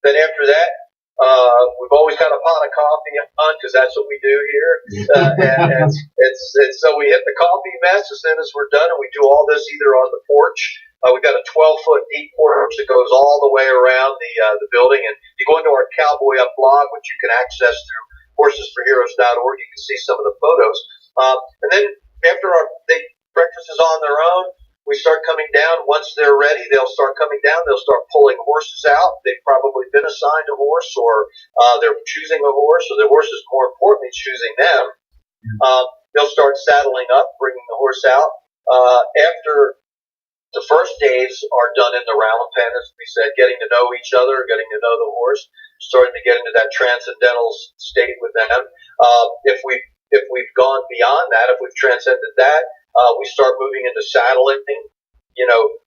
Then after that, We've always got a pot of coffee on because that's what we do here. And it's so we hit the coffee mess as soon as we're done, and we do all this either on the porch. We've got a 12-foot deep porch that goes all the way around the building. And you go into our Cowboy Up blog, which you can access through horsesforheroes.org. You can see some of the photos. And then after breakfast is on their own, we start coming down. Once they're ready, they'll start coming down. They'll start pulling horses out. They've probably been assigned a horse, or they're choosing a horse, or the horse is more importantly choosing them. They'll start saddling up, bringing the horse out. After the first days are done in the round pen, as we said, getting to know each other, getting to know the horse, starting to get into that transcendental state with them. If we've gone beyond that, if we've transcended that, we start moving into saddling,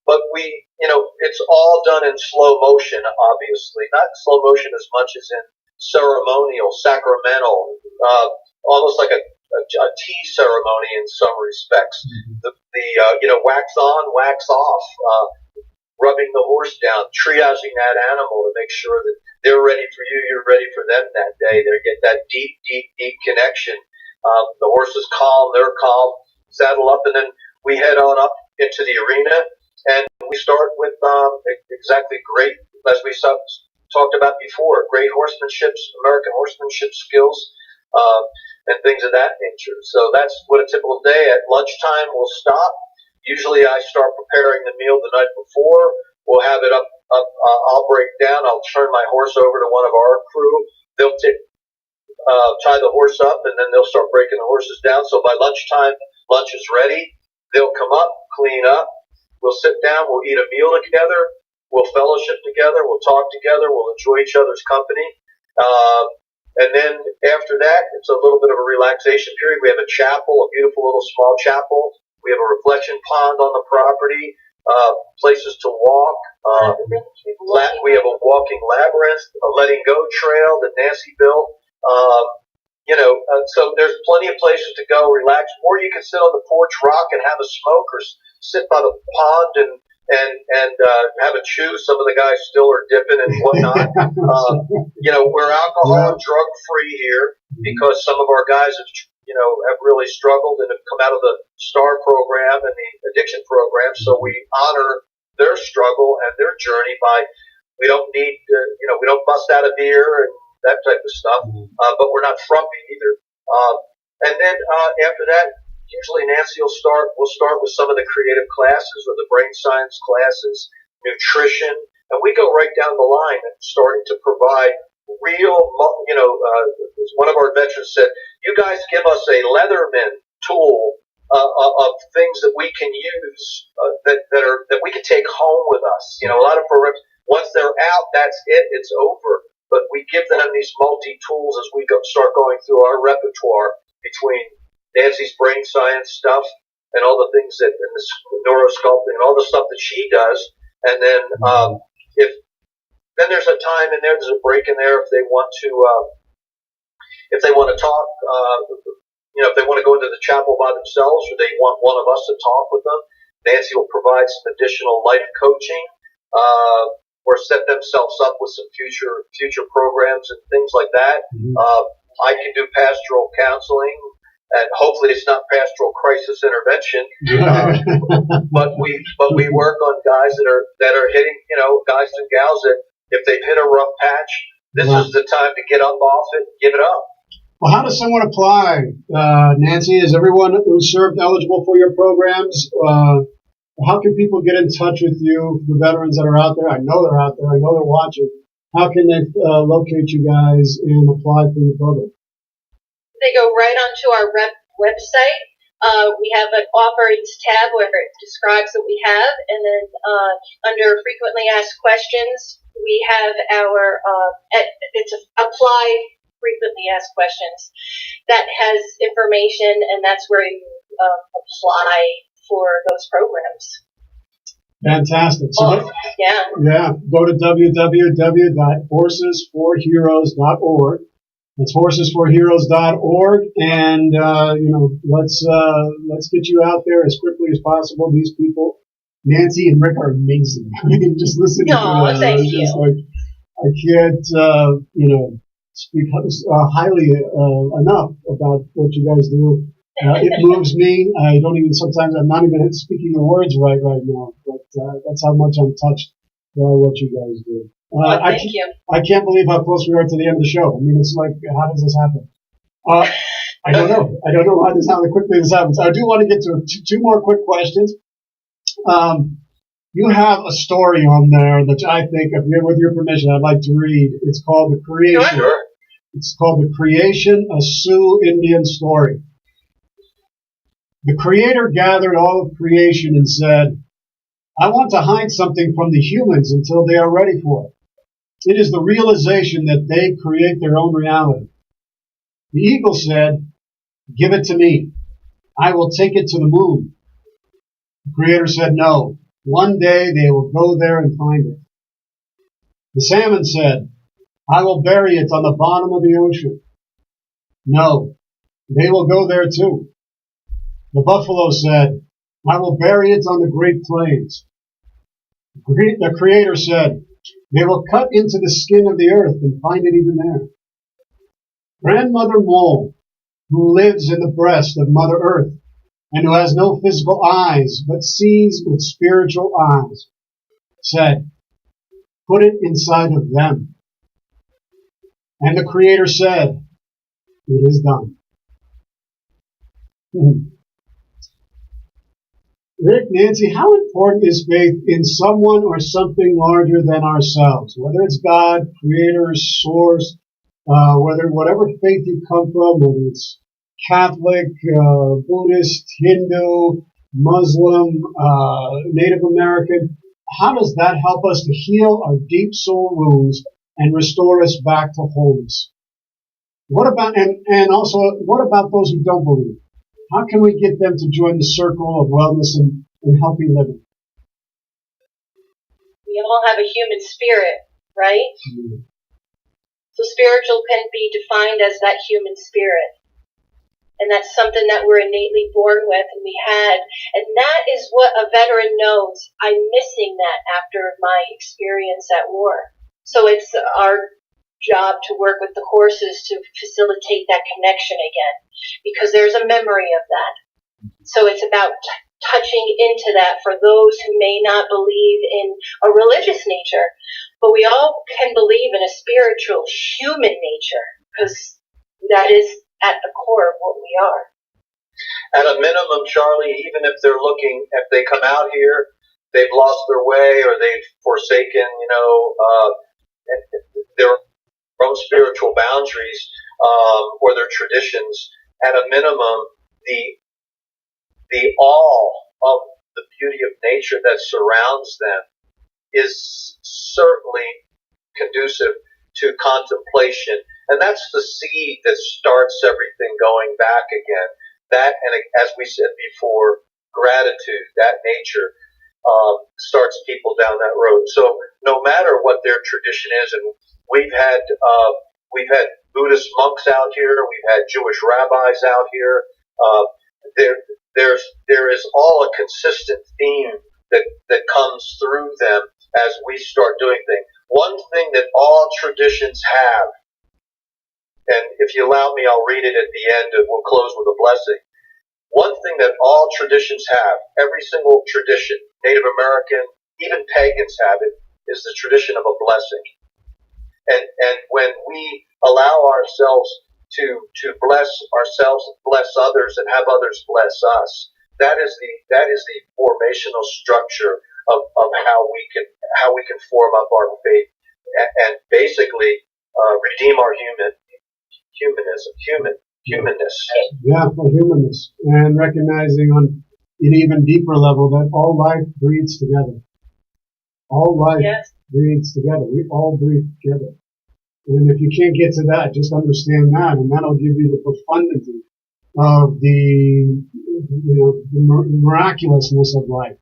but it's all done in slow motion, obviously. Not slow motion as much as in ceremonial, sacramental, almost like a tea ceremony in some respects. The wax on, wax off, rubbing the horse down, triaging that animal to make sure that they're ready for you, you're ready for them that day. They get that deep, deep, deep connection. The horse is calm, they're calm, saddle up, and then we head on up into the arena, and we start with exactly great, as we talked about before, great horsemanship, American horsemanship skills, and things of that nature. So that's what a typical day. At lunchtime, we'll stop. Usually I start preparing the meal the night before. We'll have it up. I'll break down. I'll turn my horse over to one of our crew. They'll tie the horse up, and then they'll start breaking the horses down. So by lunchtime, lunch is ready. They'll come up, clean up. We'll sit down. We'll eat a meal together. We'll fellowship together. We'll talk together. We'll enjoy each other's company. And then after that, it's a little bit of a relaxation period. We have a chapel, a beautiful little small chapel. We have a reflection pond on the property, places to walk. We have a walking labyrinth, a letting go trail that Nancy built. So there's plenty of places to go, relax. Or you can sit on the porch, rock, and have a smoke, or sit by the pond and have a chew. Some of the guys still are dipping and whatnot. We're alcohol and drug free here because some of our guys have really struggled and have come out of the STAR program and the addiction program. So we honor their struggle and their journey by, we don't bust out a beer and that type of stuff, but we're not frumpy either. And then after that, usually Nancy we'll start with some of the creative classes or the brain science classes, nutrition, and we go right down the line and starting to provide real, one of our veterans said, you guys give us a Leatherman tool of things that we can use that we can take home with us. A lot of programs, once they're out, that's it, it's over. But we give them these multi-tools as we start going through our repertoire between Nancy's brain science stuff and all the things and the neurosculpting and all the stuff that she does. And then then there's a time in there, there's a break in there if they want to talk, if they want to go into the chapel by themselves or they want one of us to talk with them. Nancy will provide some additional life coaching, or set themselves up with some future programs and things like that. I can do pastoral counseling, and hopefully it's not pastoral crisis intervention. But we work on guys that are hitting, guys and gals that if they've hit a rough patch, this is the time to get up off it, give it up. Well, how does someone apply, Nancy? Is everyone who served eligible for your programs? How can people get in touch with you, the veterans that are out there? I know they're out there. I know they're watching. How can they locate you guys and apply for your program? They go right onto our website. We have an offerings tab where it describes what we have, and then under frequently asked questions, we have our it's apply frequently asked questions that has information, and that's where you apply for those programs. Fantastic. So go to www.horsesforheroes.org. It's horsesforheroes.org, and let's get you out there as quickly as possible. These people, Nancy and Rick, are amazing. I mean, just listening to them, thank you. can't, speak highly enough about what you guys do. It moves me. Sometimes I'm not even speaking the words right now, but that's how much I'm touched by what you guys do. Thank you. I can't believe how close we are to the end of the show. I mean, it's like, how does this happen? I don't know. I don't know how quickly this happens. I do want to get to two more quick questions. You have a story on there that I think, with your permission, I'd like to read. It's called The Creation. Sure. It's called The Creation, a Sioux Indian Story. The Creator gathered all of creation and said, I want to hide something from the humans until they are ready for it. It is the realization that they create their own reality. The eagle said, give it to me. I will take it to the moon. The Creator said, no. One day they will go there and find it. The salmon said, I will bury it on the bottom of the ocean. No, they will go there too. The buffalo said, I will bury it on the Great Plains. The Creator said, they will cut into the skin of the earth and find it even there. Grandmother Mole, who lives in the breast of Mother Earth and who has no physical eyes but sees with spiritual eyes, said, put it inside of them. And the Creator said, it is done. Rick, Nancy, how important is faith in someone or something larger than ourselves? Whether it's God, Creator, Source, whatever faith you come from, whether it's Catholic, Buddhist, Hindu, Muslim, Native American, how does that help us to heal our deep soul wounds and restore us back to wholeness? What about those who don't believe? How can we get them to join the circle of wellness and healthy living? We all have a human spirit, right? Mm-hmm. So spiritual can be defined as that human spirit. And that's something that we're innately born with and we had. And that is what a veteran knows. I'm missing that after my experience at war. So it's our job to work with the horses to facilitate that connection again, because there's a memory of that. So it's about touching into that for those who may not believe in a religious nature, but we all can believe in a spiritual human nature, because that is at the core of what we are. At a minimum, Charlie, even if they come out here, they've lost their way or they've forsaken, their own spiritual boundaries or their traditions. At a minimum, the awe of the beauty of nature that surrounds them is certainly conducive to contemplation, and that's the seed that starts everything going back again. That, and as we said before, gratitude, that nature starts people down that road. So no matter what their tradition is, and we've had Buddhist monks out here, we've had Jewish rabbis out here. There is all a consistent theme that comes through them as we start doing things. One thing that all traditions have, and if you allow me, I'll read it at the end and we'll close with a blessing. One thing that all traditions have, every single tradition, Native American, even pagans have it, is the tradition of a blessing. And when we allow ourselves to bless ourselves, bless others, and have others bless us, that is the formational structure of how we can form up our faith and basically redeem our humanness. Yeah, for humanness, and recognizing on an even deeper level that all life breathes together. All life breathes together. We all breathe together. And if you can't get to that, just understand that, and that'll give you the profundity of the miraculousness of life.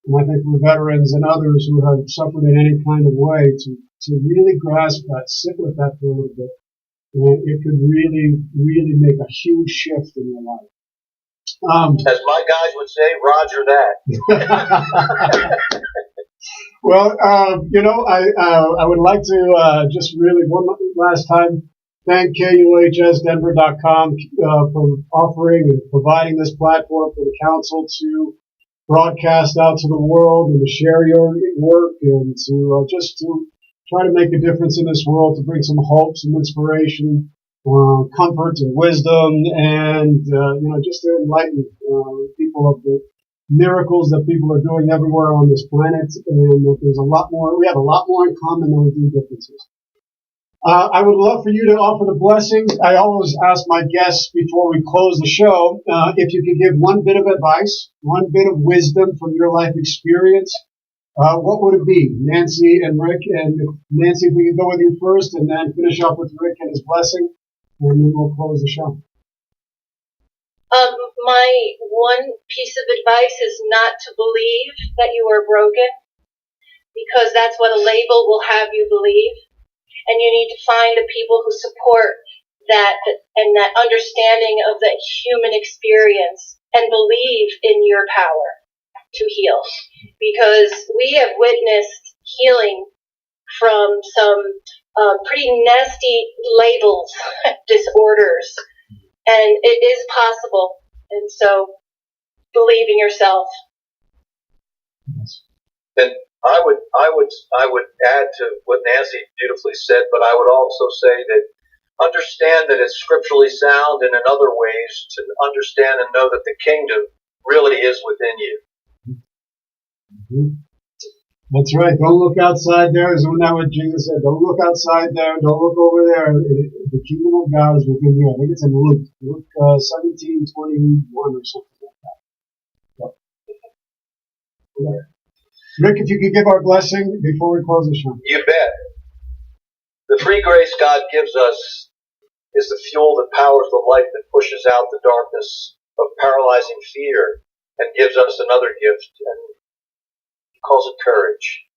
And I think for veterans and others who have suffered in any kind of way to really grasp that, sit with that for a little bit, and it could really, really make a huge shift in your life. As my guys would say, Roger that. Well, I would like to just really one last time thank KUHSdenver.com for offering and providing this platform for the council to broadcast out to the world and to share your work and to just to try to make a difference in this world, to bring some hope, some inspiration, comfort and wisdom, and just to enlighten people of the miracles that people are doing everywhere on this planet, and that there's a lot more. We have a lot more in common than we do differences. I would love for you to offer the blessing. I always ask my guests before we close the show if you could give one bit of advice, one bit of wisdom from your life experience. What would it be, Nancy and Rick? And Nancy, if we can go with you first, and then finish up with Rick and his blessing, and then we'll close the show. My one piece of advice is not to believe that you are broken, because that's what a label will have you believe. And you need to find the people who support that and that understanding of the human experience and believe in your power to heal. Because we have witnessed healing from some pretty nasty labels, disorders, and it is possible. And so believe in yourself. And I would add to what Nancy beautifully said, but I would also say that understand that it's scripturally sound, and in other ways to understand and know that the kingdom really is within you. Mm-hmm. That's right. Don't look outside there. Isn't that what Jesus said? Don't look outside there. Don't look over there. The kingdom of God is within you. I think it's in Luke 17:21 or something like that. Yep. Yeah. Rick, if you could give our blessing before we close the show. You bet. The free grace God gives us is the fuel that powers the light that pushes out the darkness of paralyzing fear and gives us another gift, and he calls it courage.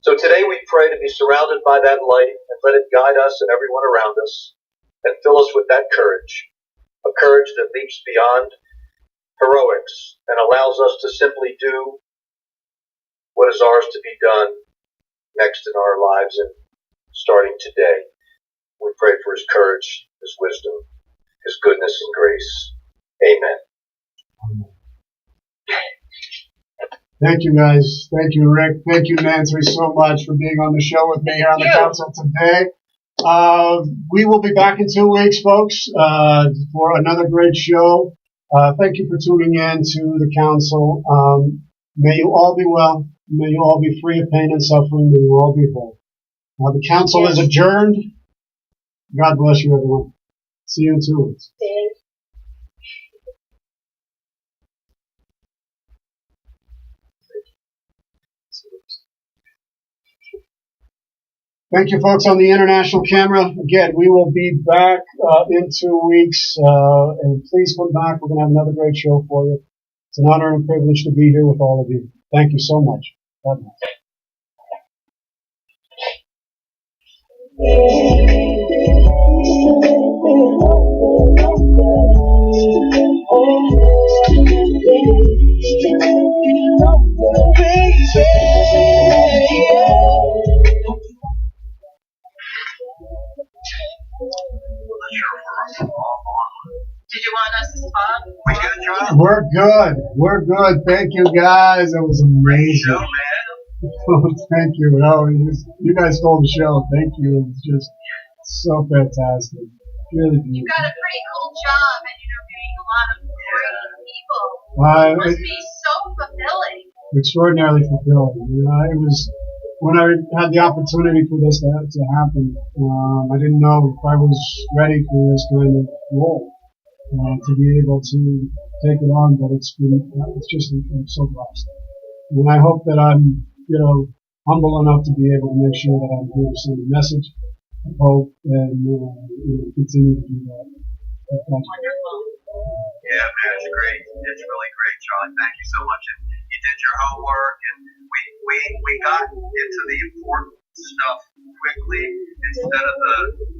So today we pray to be surrounded by that light and let it guide us and everyone around us and fill us with that courage, a courage that leaps beyond heroics and allows us to simply do what is ours to be done next in our lives and starting today. We pray for his courage, his wisdom, his goodness and grace. Amen. Thank you, guys. Thank you, Rick. Thank you, Nancy, so much for being on the show with me here on the council today. We will be back in 2 weeks, folks, for another great show. Thank you for tuning in to the council. May you all be well. May you all be free of pain and suffering. May you all be whole. The council is adjourned. God bless you, everyone. See you in 2 weeks. Thank you, folks, on the international camera. Again, we will be back in 2 weeks, and please come back. We're going to have another great show for you. It's an honor and privilege to be here with all of you. Thank you so much. God bless. Did you want us to talk? We good, John? We're good. We're good. Thank you, guys. It was amazing. Show, man. Thank you. No, you guys stole the show. Thank you. It's just so fantastic. Really beautiful. You got a pretty cool job, and meeting a lot of great people. It must be so fulfilling. Extraordinarily fulfilling. It was when I had the opportunity for this to happen. I didn't know if I was ready for this kind of role. To be able to take it on, but it's just, I'm so blessed. And I hope that I'm, humble enough to be able to make sure that I'm here to send a message of hope and, continue to do that. Wonderful. Yeah, man, it's great. It's really great, John. Thank you so much. And you did your homework, and we got into the important stuff quickly instead of the